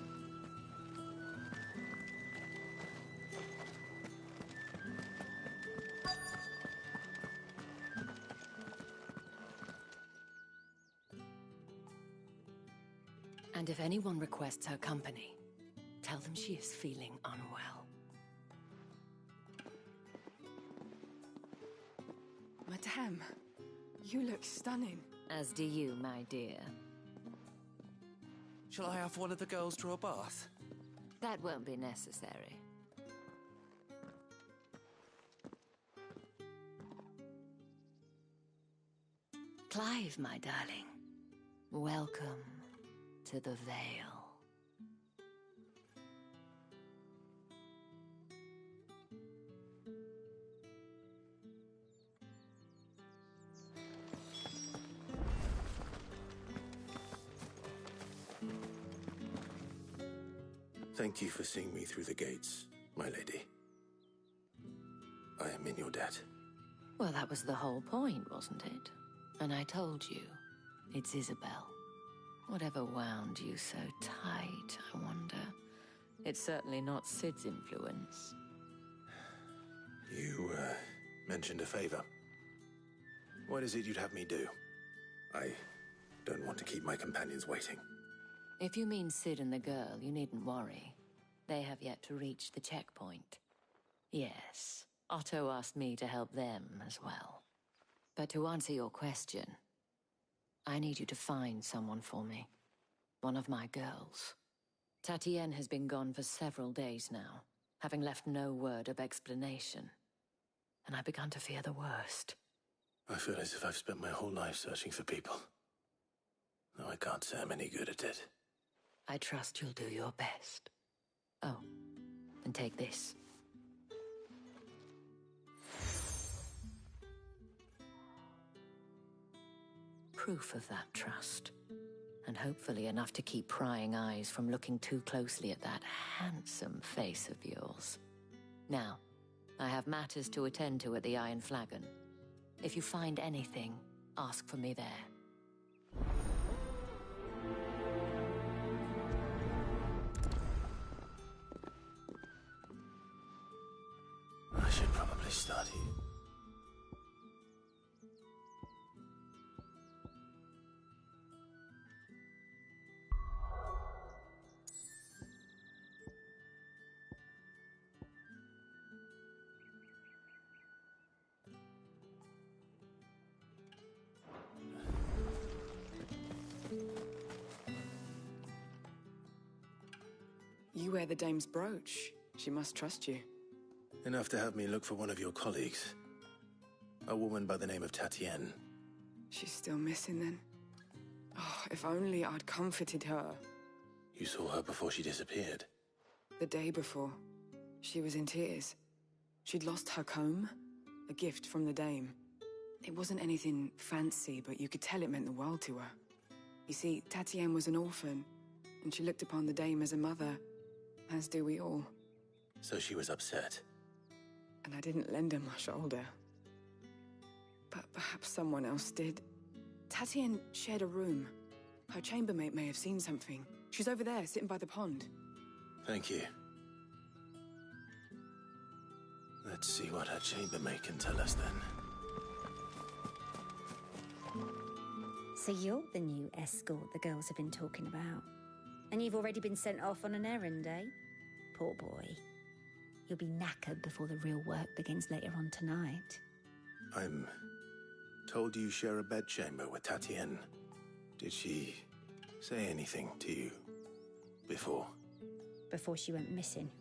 And if anyone requests her company, tell them she is feeling unwell. Madame, you look stunning. As do you, my dear. Shall I have one of the girls draw a bath? That won't be necessary. Clive, my darling. Welcome to the Vale. Thank you for seeing me through the gates, my lady. I am in your debt. Well, that was the whole point, wasn't it? And I told you, it's Isabel. Whatever wound you so tight, I wonder. It's certainly not Sid's influence. You, mentioned a favor. What is it you'd have me do? I don't want to keep my companions waiting. If you mean Sid and the girl, you needn't worry. They have yet to reach the checkpoint. Yes, Otto asked me to help them as well. But to answer your question, I need you to find someone for me. One of my girls. Tatienne has been gone for several days now, having left no word of explanation. And I've begun to fear the worst. I feel as if I've spent my whole life searching for people. No, I can't say I'm any good at it. I trust you'll do your best. Oh, and take this. Proof of that trust. And hopefully enough to keep prying eyes from looking too closely at that handsome face of yours. Now, I have matters to attend to at the Iron Flagon. If you find anything, ask for me there. I should probably start here. You wear the dame's brooch. She must trust you. Enough to have me look for one of your colleagues. A woman by the name of Tatienne. She's still missing then. Oh, if only I'd comforted her. You saw her before she disappeared. The day before. She was in tears. She'd lost her comb, a gift from the dame. It wasn't anything fancy, but you could tell it meant the world to her. You see, Tatienne was an orphan, and she looked upon the dame as a mother, as do we all. So she was upset. And I didn't lend her my shoulder. But perhaps someone else did. Tatienne shared a room. Her chambermaid may have seen something. She's over there, sitting by the pond. Thank you. Let's see what her chambermaid can tell us then. So you're the new escort the girls have been talking about. And you've already been sent off on an errand, eh? Poor boy. You'll be knackered before the real work begins later on tonight. I'm told you share a bedchamber with Tatienne. Did she say anything to you before? Before she went missing.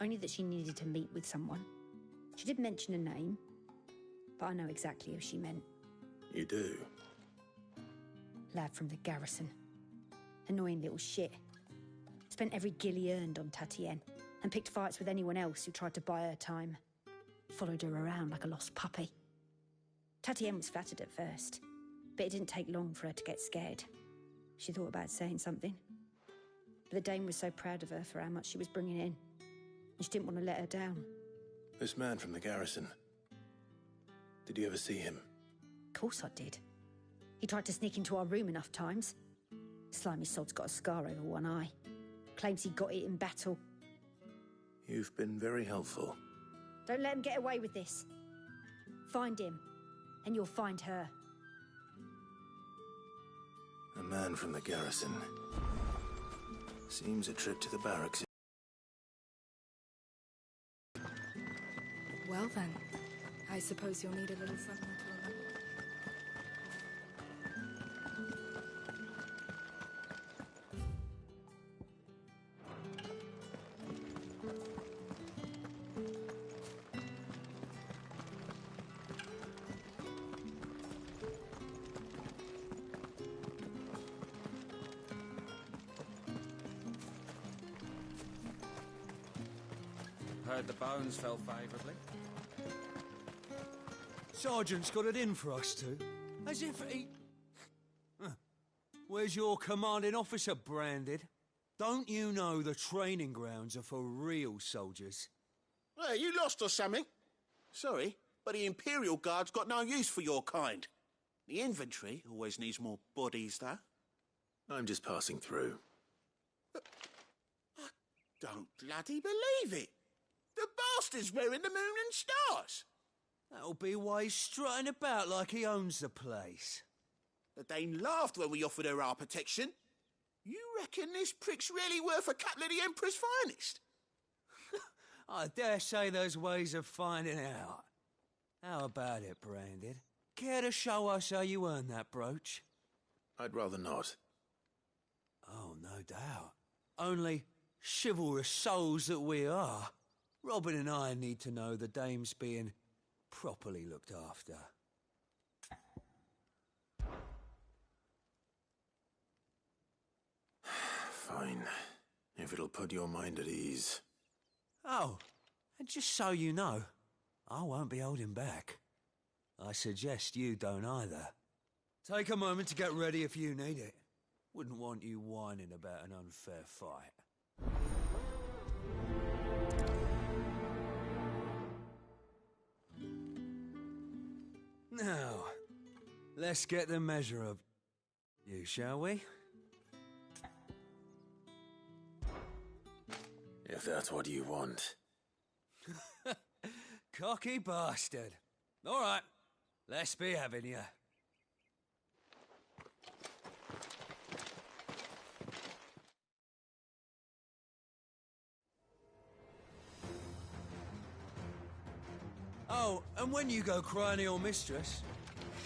Only that she needed to meet with someone. She did mention a name, but I know exactly who she meant. You do? Lad from the garrison. Annoying little shit. Spent every guil he earned on Tatienne, and picked fights with anyone else who tried to buy her time. Followed her around like a lost puppy. Tatienne was flattered at first, but it didn't take long for her to get scared. She thought about saying something. But the dame was so proud of her for how much she was bringing in, and she didn't want to let her down. This man from the garrison. Did you ever see him? Of course I did. He tried to sneak into our room enough times. Slimy sod's got a scar over one eye. Claims he got it in battle. You've been very helpful. Don't let him get away with this. Find him, and you'll find her. A man from the garrison. Seems a trip to the barracks. Well then, I suppose you'll need a little something to remember. Heard the bones fell favourably. Sergeant's got it in for us two. As if he... Where's your commanding officer branded? Don't you know the training grounds are for real soldiers? Hey, you lost or something? Sorry, but the Imperial Guard's got no use for your kind. The infantry always needs more bodies, though. I'm just passing through. I don't bloody believe it. The bastard's wearing the moon and stars. That'll be why he's strutting about like he owns the place. The dame laughed when we offered her our protection. You reckon this prick's really worth a couple of the Emperor's finest? I dare say there's ways of finding out. How about it, Branded? Care to show us how you earned that brooch? I'd rather not. Oh, no doubt. Only chivalrous souls that we are, Robin and I need to know the dame's being properly looked after. Fine. If it'll put your mind at ease. Oh, and just so you know, I won't be holding back. I suggest you don't either. Take a moment to get ready if you need it. Wouldn't want you whining about an unfair fight. Now, let's get the measure of you, shall we? If that's what you want. Cocky bastard. All right, let's be having you. Oh, and when you go crying to your mistress,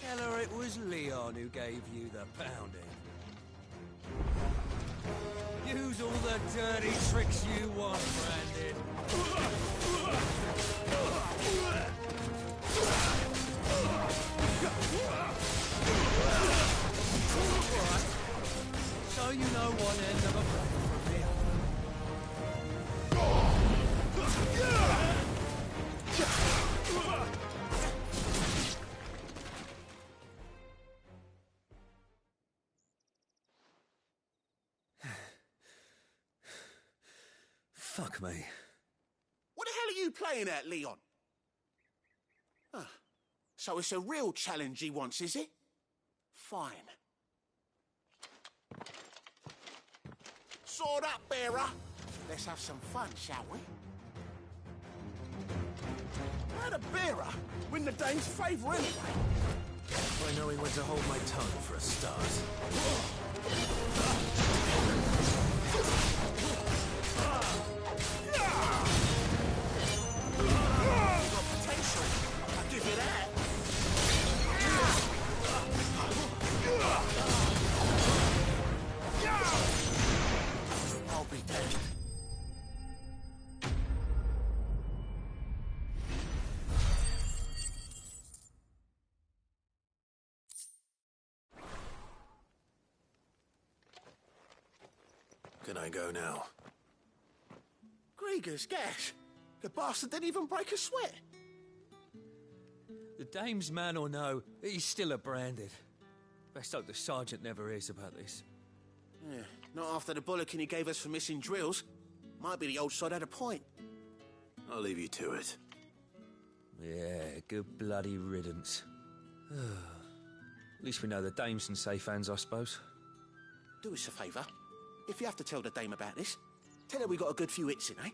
tell her it was Leon who gave you the pounding. Use all the dirty tricks you want, Branded. Alright. So you know one end of a blade from here. Fuck me. What the hell are you playing at, Leon? Ah, so it's a real challenge he wants, is it? Fine. Sword up, bearer. Let's have some fun, shall we? How'd a bearer win the dame's favour anyway? By knowing when to hold my tongue for a start. Got potential. I'll give you that. I'll be dead. Can I go now? Grieger's gas. The bastard didn't even break a sweat. The dame's man or no, he's still a Branded. Best hope the sergeant never hears about this. Yeah, not after the bullocking he gave us for missing drills. Might be the old sod had a point. I'll leave you to it. Yeah, good bloody riddance. At least we know the dame's in safe hands, I suppose. Do us a favour. If you have to tell the dame about this, tell her we got a good few hits in, eh?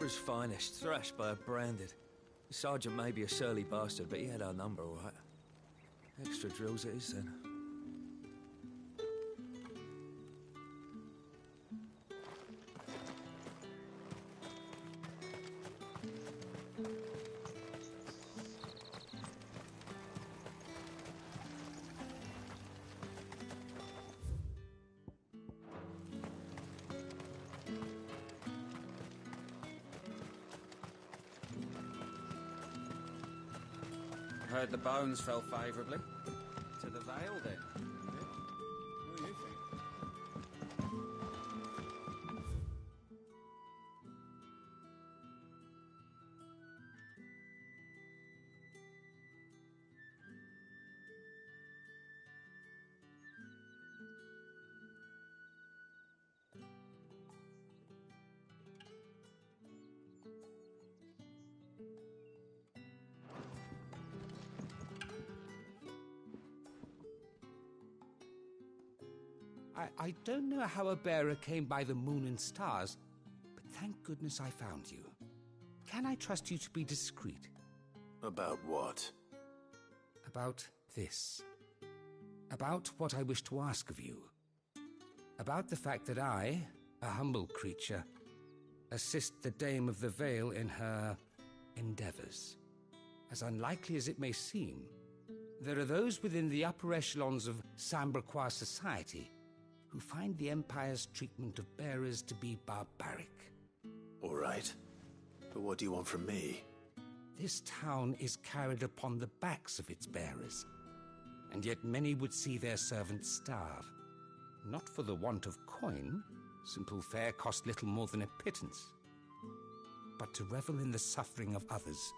Emperor's finest, thrashed by a branded. The sergeant may be a surly bastard, but he had our number, all right. Extra drills it is, then. Heard the bones fell favourably. To the Vale, then. What do you think? I don't know how a bearer came by the moon and stars, but thank goodness I found you. Can I trust you to be discreet? About what? About this. About what I wish to ask of you. About the fact that I, a humble creature, assist the Dame of the Vale in her endeavors. As unlikely as it may seem, there are those within the upper echelons of Samberquois society who find the Empire's treatment of bearers to be barbaric. All right. But what do you want from me? This town is carried upon the backs of its bearers, and yet many would see their servants starve. Not for the want of coin, simple fare cost little more than a pittance, but to revel in the suffering of others,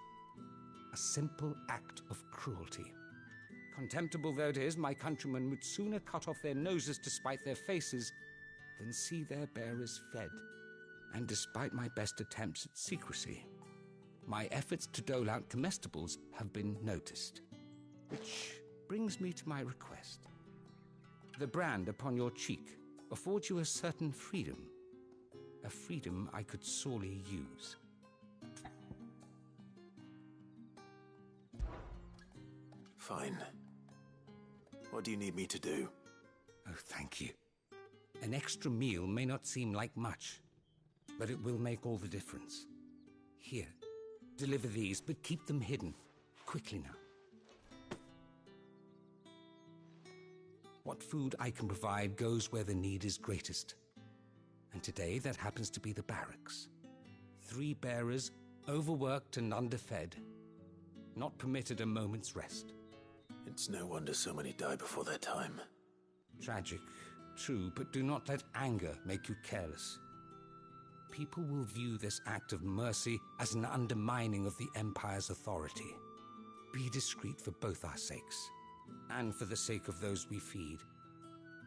a simple act of cruelty. Contemptible though it is, my countrymen would sooner cut off their noses to spite their faces than see their bearers fed. And despite my best attempts at secrecy, my efforts to dole out comestibles have been noticed. Which brings me to my request. The brand upon your cheek affords you a certain freedom. A freedom I could sorely use. Fine. What do you need me to do? Oh, thank you. An extra meal may not seem like much, but it will make all the difference. Here, deliver these, but keep them hidden. Quickly now. What food I can provide goes where the need is greatest. And today that happens to be the barracks. 3 bearers, overworked and underfed, not permitted a moment's rest. It's no wonder so many die before their time. Tragic, true, but do not let anger make you careless. People will view this act of mercy as an undermining of the Empire's authority. Be discreet for both our sakes, and for the sake of those we feed.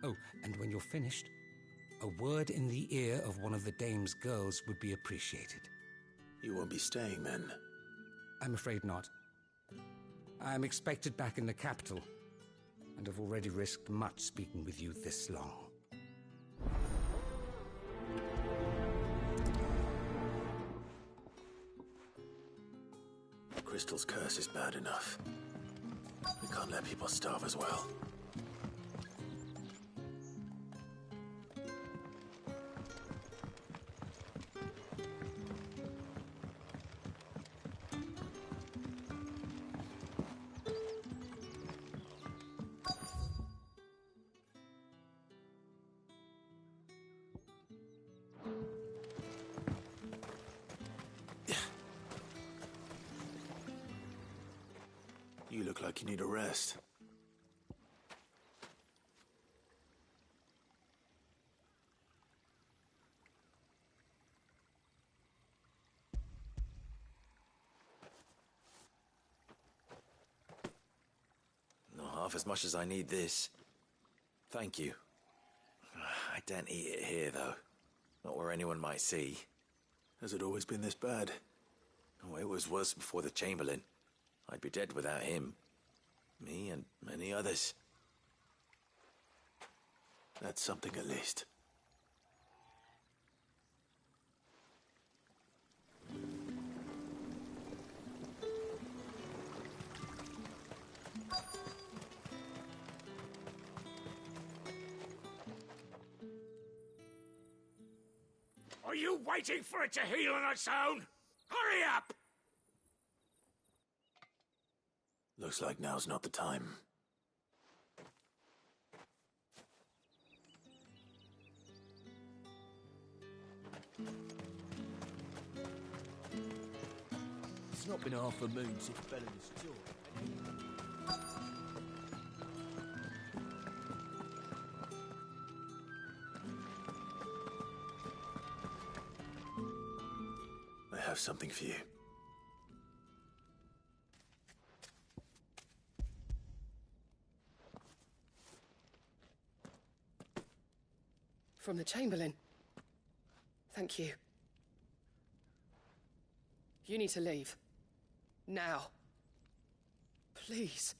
Oh, and when you're finished, a word in the ear of one of the Dame's girls would be appreciated. You won't be staying then? I'm afraid not. I am expected back in the capital, and have already risked much speaking with you this long. Crystal's curse is bad enough. We can't let people starve as well. You look like you need a rest. Not half as much as I need this. Thank you. I don't eat it here, though. Not where anyone might see. Has it always been this bad? Oh, it was worse before the Chamberlain. I'd be dead without him. Me and many others. That's something at least. Are you waiting for it to heal on its own? Hurry up! Looks like now's not the time. It's not been half a moon since Bella's tour. I have something for you. From the Chamberlain. Thank you. You need to leave. Now. Please.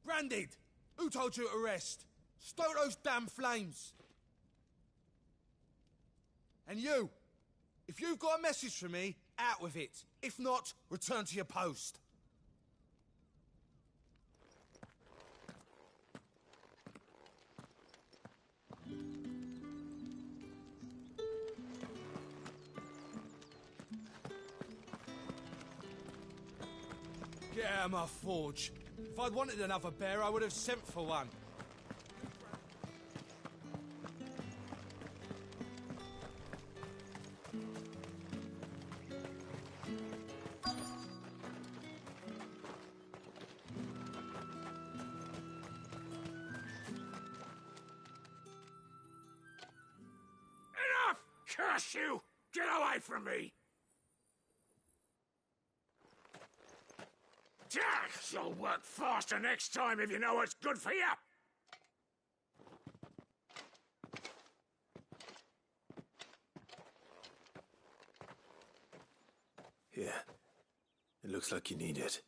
Branded! Who told you to rest? Stoke those damn flames! And you! If you've got a message for me, out with it. If not, return to your post. Get out of my forge. If I'd wanted another bear, I would have sent for one. Enough! Curse you! Get away from me! You'll work faster next time if you know what's good for you! Here. It looks like you need it.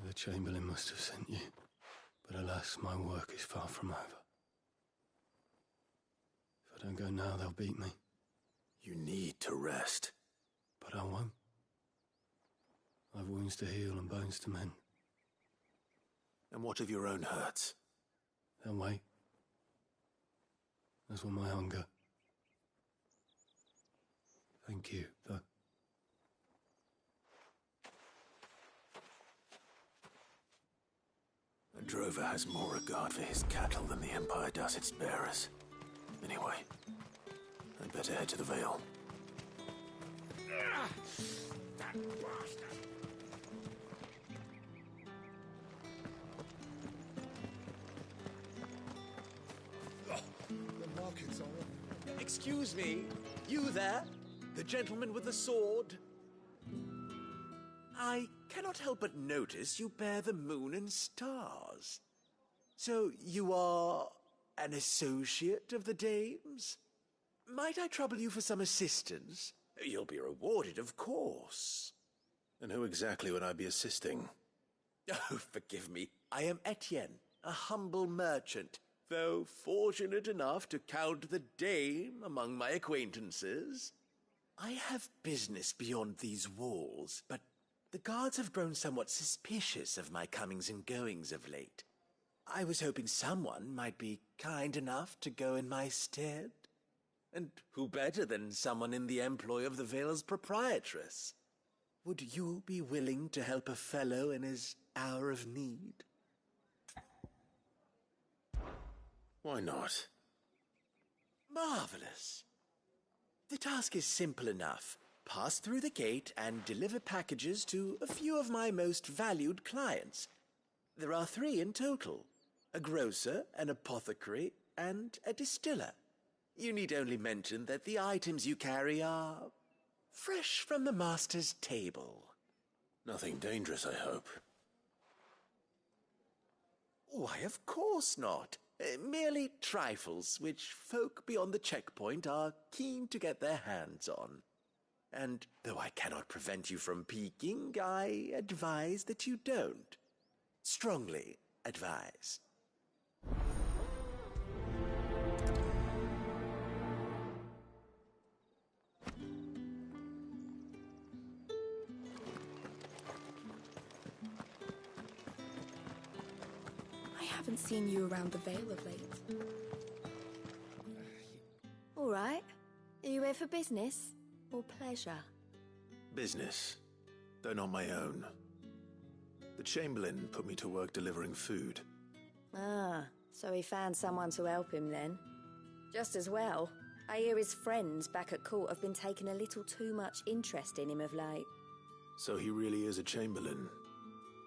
The Chamberlain must have sent you, but alas, my work is far from over. If I don't go now, they'll beat me. You need to rest. But I won't. I've wounds to heal and bones to mend. And what of your own hurts? They'll wait. As will my hunger. Thank you, though. A drover has more regard for his cattle than the Empire does its bearers. Anyway, I'd better head to the Vale. That bastard! The market's all right. Excuse me, you there? The gentleman with the sword? I cannot help but notice you bear the moon and stars. So you are an associate of the dame's? Might I trouble you for some assistance? You'll be rewarded, of course. And who exactly would I be assisting? Oh, forgive me. I am Etienne, a humble merchant, though fortunate enough to count the dame among my acquaintances. I have business beyond these walls, but the guards have grown somewhat suspicious of my comings and goings of late. I was hoping someone might be kind enough to go in my stead. And who better than someone in the employ of the Vale's proprietress? Would you be willing to help a fellow in his hour of need? Why not? Marvelous. The task is simple enough. Pass through the gate and deliver packages to a few of my most valued clients. There are 3 in total: a grocer, an apothecary, and a distiller. You need only mention that the items you carry are fresh from the master's table. Nothing dangerous, I hope. Why, of course not. Merely trifles which folk beyond the checkpoint are keen to get their hands on. And though I cannot prevent you from peeking, I advise that you don't. Strongly advise. Haven't seen you around the Vale of late. All right. Are you here for business or pleasure? Business, though not my own. The Chamberlain put me to work delivering food. Ah, so he found someone to help him then. Just as well. I hear his friends back at court have been taking a little too much interest in him of late. So he really is a Chamberlain.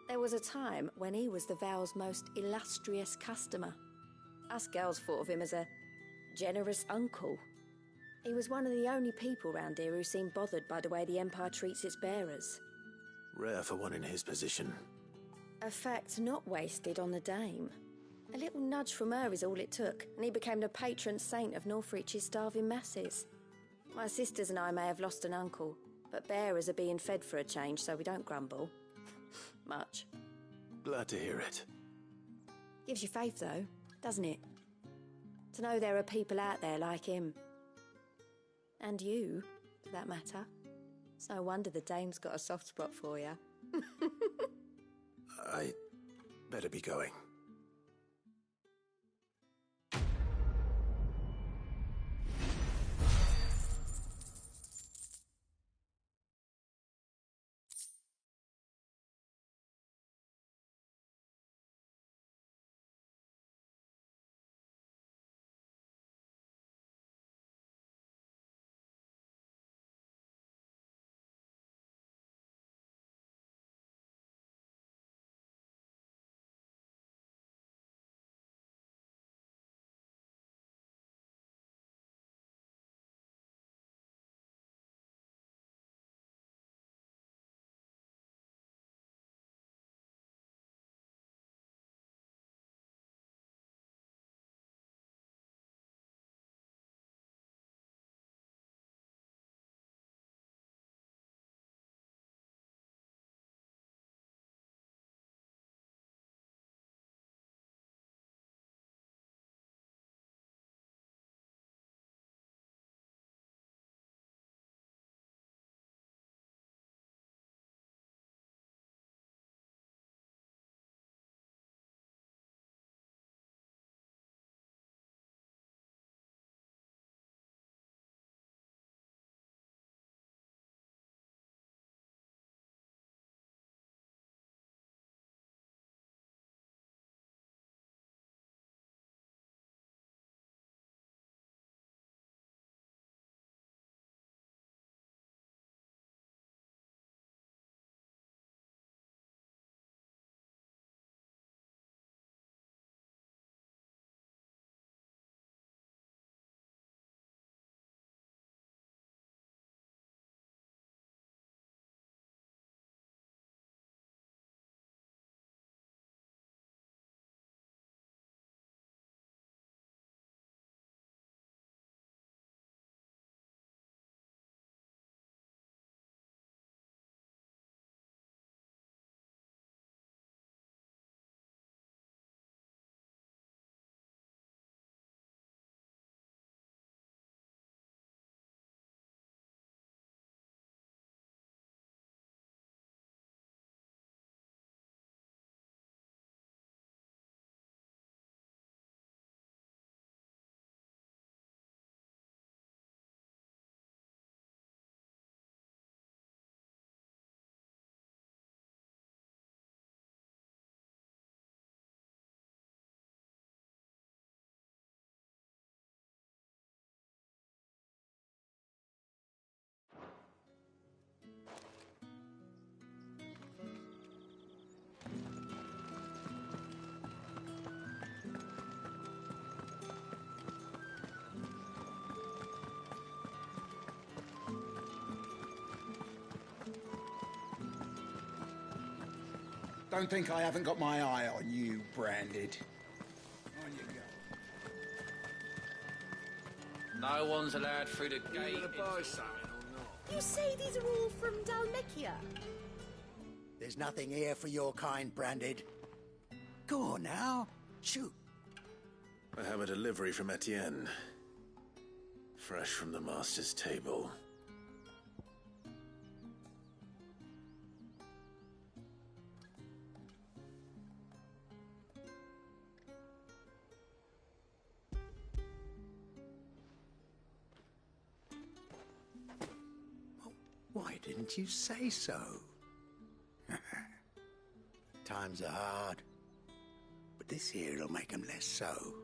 There was a time when he was the Vale's most illustrious customer. Us girls thought of him as a generous uncle. He was one of the only people round here who seemed bothered by the way the Empire treats its bearers. Rare for one in his position. A fact not wasted on the Dame. A little nudge from her is all it took, and he became the patron saint of Northreach's starving masses. My sisters and I may have lost an uncle, but bearers are being fed for a change, so we don't grumble. Much. Glad to hear it. Gives you faith, though, doesn't it? To know there are people out there like him. And you, for that matter. It's no wonder the Dame's got a soft spot for you. I better be going. Don't think I haven't got my eye on you, Branded. On you go. No one's allowed through the gate. You gonna buy something or not? You say these are all from Dalmekia? There's nothing here for your kind, Branded. Go on now. Shoot. I have a delivery from Etienne. Fresh from the Master's table. Why didn't you say so? Times are hard. But this here'll make 'em less so.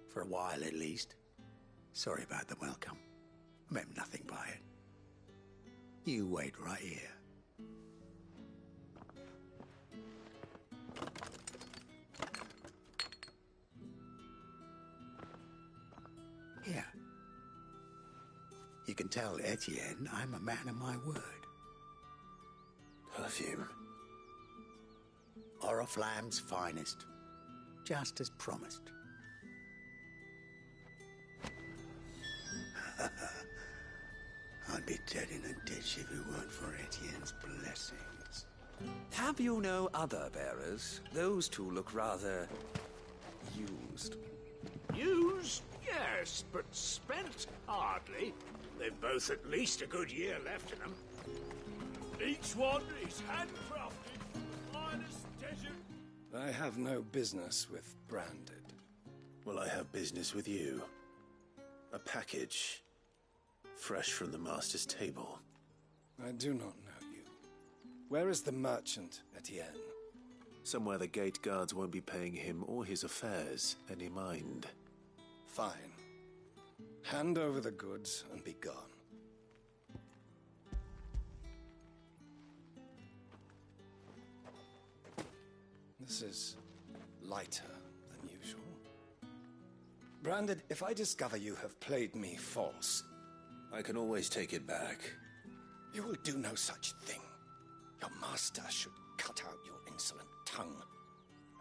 For a while, at least. Sorry about the welcome. I meant nothing by it. You wait right here. Here. You can tell Etienne I'm a man of my word. Perfume. Oriflamme's finest. Just as promised. I'd be dead in a ditch if it weren't for Etienne's blessings. Have you no other bearers? Those two look rather... used. Used, yes, but spent hardly. They've both at least a good year left in them. Each one is handcrafted from the finest desert. I have no business with Branded. Well, I have business with you. A package. Fresh from the Master's table. I do not know you. Where is the merchant, Etienne? Somewhere the gate guards won't be paying him or his affairs any mind. Fine. Hand over the goods and be gone. This is lighter than usual. Branded, if I discover you have played me false... I can always take it back. You will do no such thing. Your master should cut out your insolent tongue.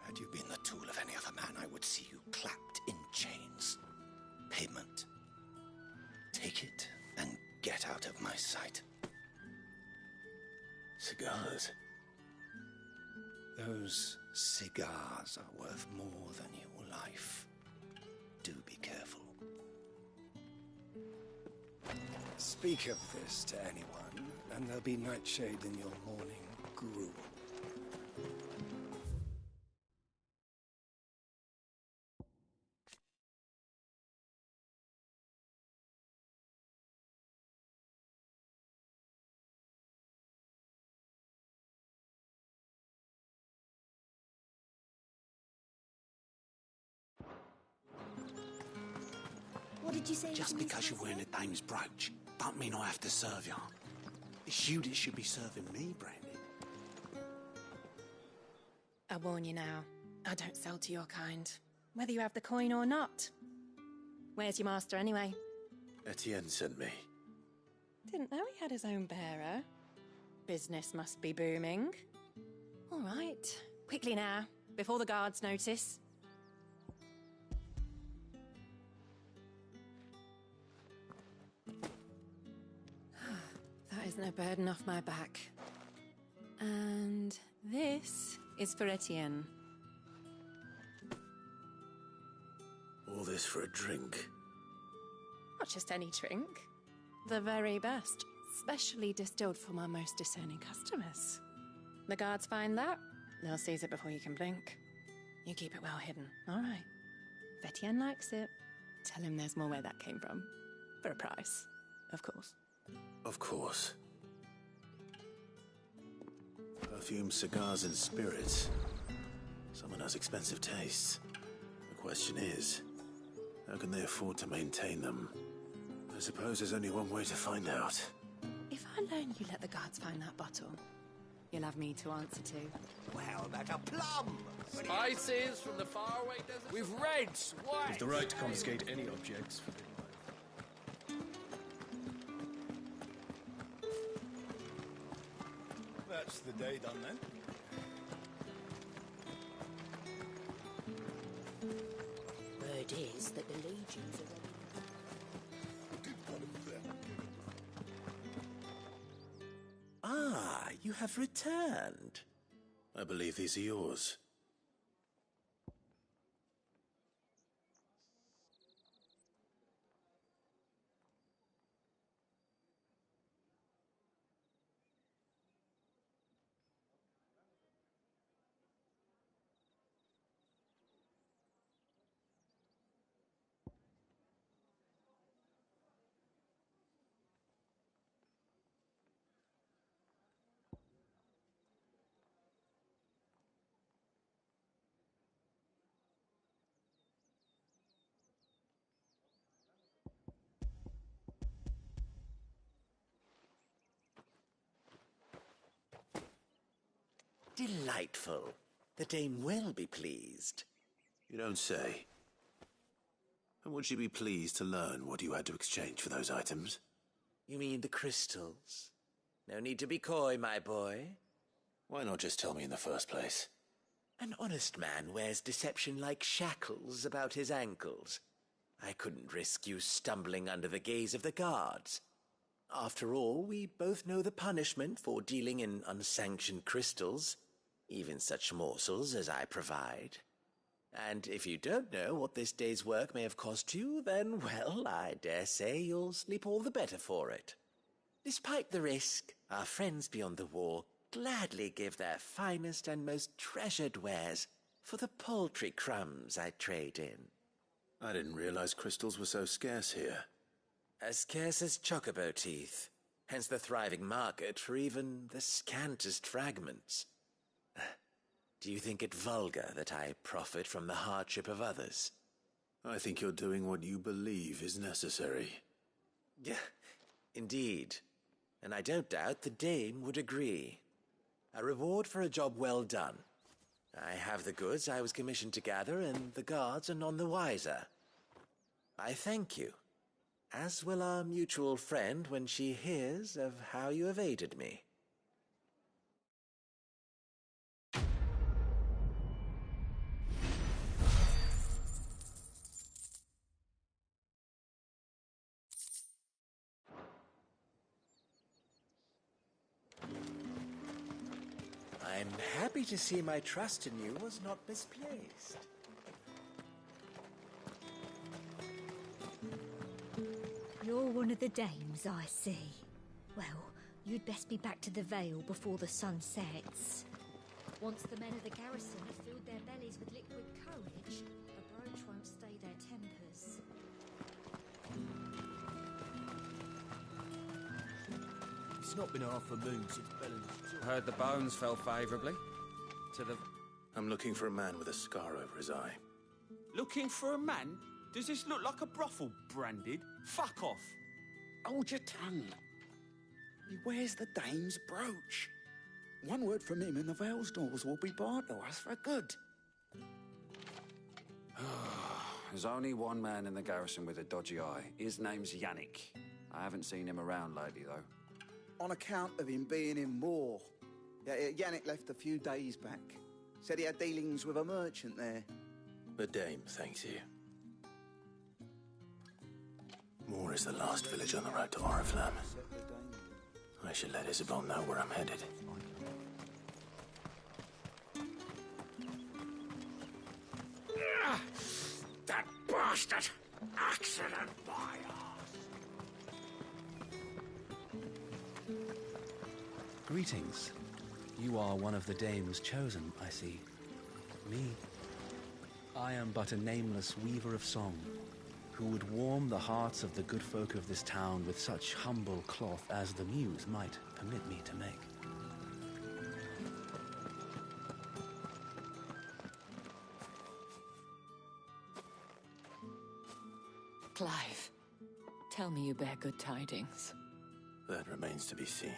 Had you been the tool of any other man, I would see you clapped in chains. Payment. Take it and get out of my sight. Cigars. Those cigars are worth more than your life. Do be careful. Speak of this to anyone, and there'll be nightshade in your morning gruel. What did you say? Just because you're wearing a dame's brooch, don't mean I have to serve you. It's you that should be serving me, Branded. I warn you now, I don't sell to your kind, whether you have the coin or not. Where's your master, anyway? Etienne sent me. Didn't know he had his own bearer. Business must be booming. All right, quickly now, before the guards notice. That is no burden off my back. And this is for Etienne. All this for a drink. Not just any drink. The very best, specially distilled for my most discerning customers. The guards find that, they'll seize it before you can blink. You keep it well hidden, all right? If Etienne likes it, tell him there's more where that came from. For a price, of course. Of course. Perfume, cigars, and spirits. Someone has expensive tastes. The question is, how can they afford to maintain them? I suppose there's only one way to find out. If I loan you let the guards find that bottle, you'll have me to answer to. Well, about a plum! Spices from the faraway desert. With reds, white. We've the right to confiscate any objects for That's the day done then. Word is that the legions are Ah, you have returned. I believe these are yours. Delightful. The dame will be pleased. You don't say. And would she be pleased to learn what you had to exchange for those items? You mean the crystals? No need to be coy, my boy. Why not just tell me in the first place? An honest man wears deception like shackles about his ankles. I couldn't risk you stumbling under the gaze of the guards. After all, we both know the punishment for dealing in unsanctioned crystals, even such morsels as I provide. And if you don't know what this day's work may have cost you, then, well, I dare say you'll sleep all the better for it. Despite the risk, our friends beyond the wall gladly give their finest and most treasured wares for the paltry crumbs I trade in. I didn't realize crystals were so scarce here. As scarce as chocobo teeth, hence the thriving market for even the scantest fragments. Do you think it vulgar that I profit from the hardship of others? I think you're doing what you believe is necessary. Yeah, indeed. And I don't doubt the dame would agree. A reward for a job well done. I have the goods I was commissioned to gather, and the guards are none the wiser. I thank you, as will our mutual friend when she hears of how you have aided me. I'm happy to see my trust in you was not misplaced. You're one of the dames, I see. Well, you'd best be back to the Vale before the sun sets. Once the men of the garrison have filled their bellies with liquid courage, the broach won't stay their tempers. It's not been half a moon since Belen's. Heard the bones fell favourably to the... I'm looking for a man with a scar over his eye. Looking for a man? Does this look like a brothel, Branded? Fuck off! Hold your tongue. He wears the dame's brooch. One word from him and the Vale's doors will be barred to us for good. There's only one man in the garrison with a dodgy eye. His name's Yannick. I haven't seen him around lately, though. On account of him being in war. Yeah, Yannick left a few days back. Said he had dealings with a merchant there. The dame thanks you. Moor is the last village on the road to Oriflamme. I should let Isabel know where I'm headed. That bastard! Accident by Greetings. You are one of the dames chosen, I see. Me? I am but a nameless weaver of song, who would warm the hearts of the good folk of this town with such humble cloth as the muse might permit me to make. Clive, tell me you bear good tidings. That remains to be seen.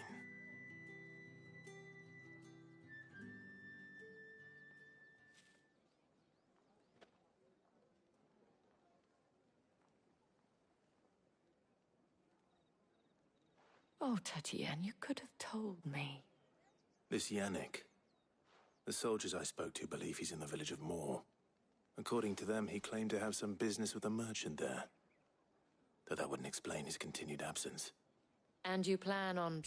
Oh, Tatienne, you could have told me. This Yannick. The soldiers I spoke to believe he's in the village of Moor. According to them, he claimed to have some business with a merchant there. Though that wouldn't explain his continued absence. And you plan on...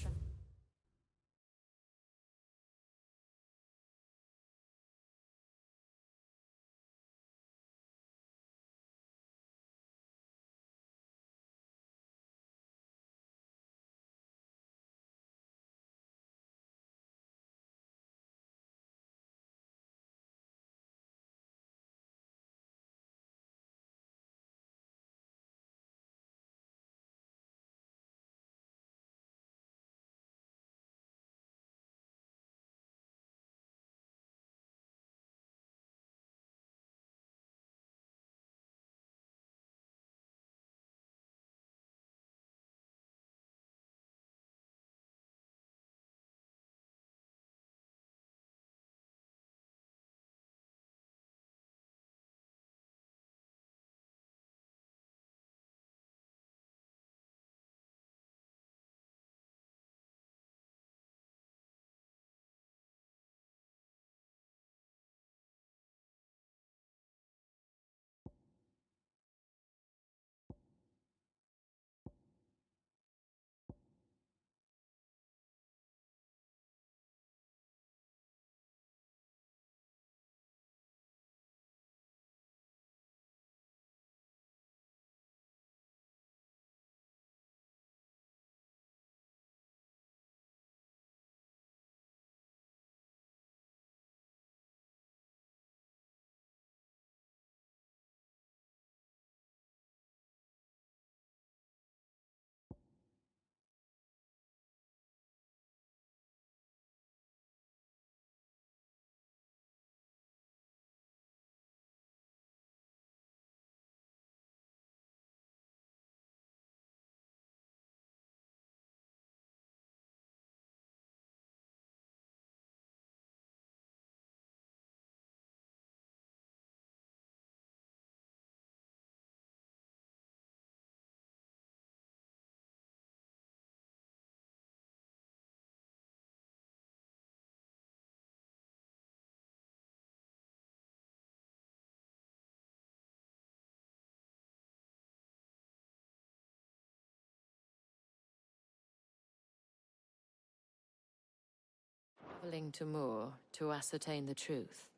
Traveling to Moor to ascertain the truth.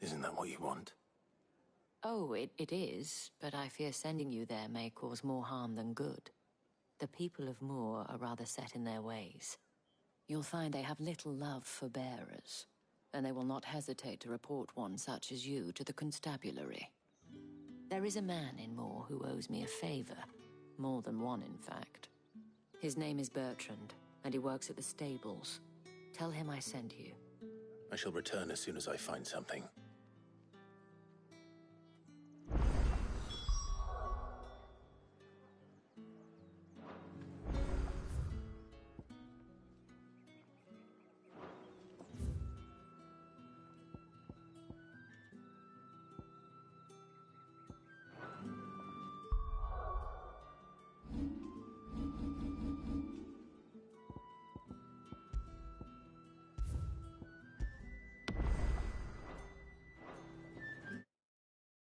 Isn't that what you want? Oh, it is, but I fear sending you there may cause more harm than good. The people of Moor are rather set in their ways. You'll find they have little love for bearers, and they will not hesitate to report one such as you to the constabulary. There is a man in Moor who owes me a favor. More than one, in fact. His name is Bertrand, and he works at the stables. Tell him I sent you. I shall return as soon as I find something.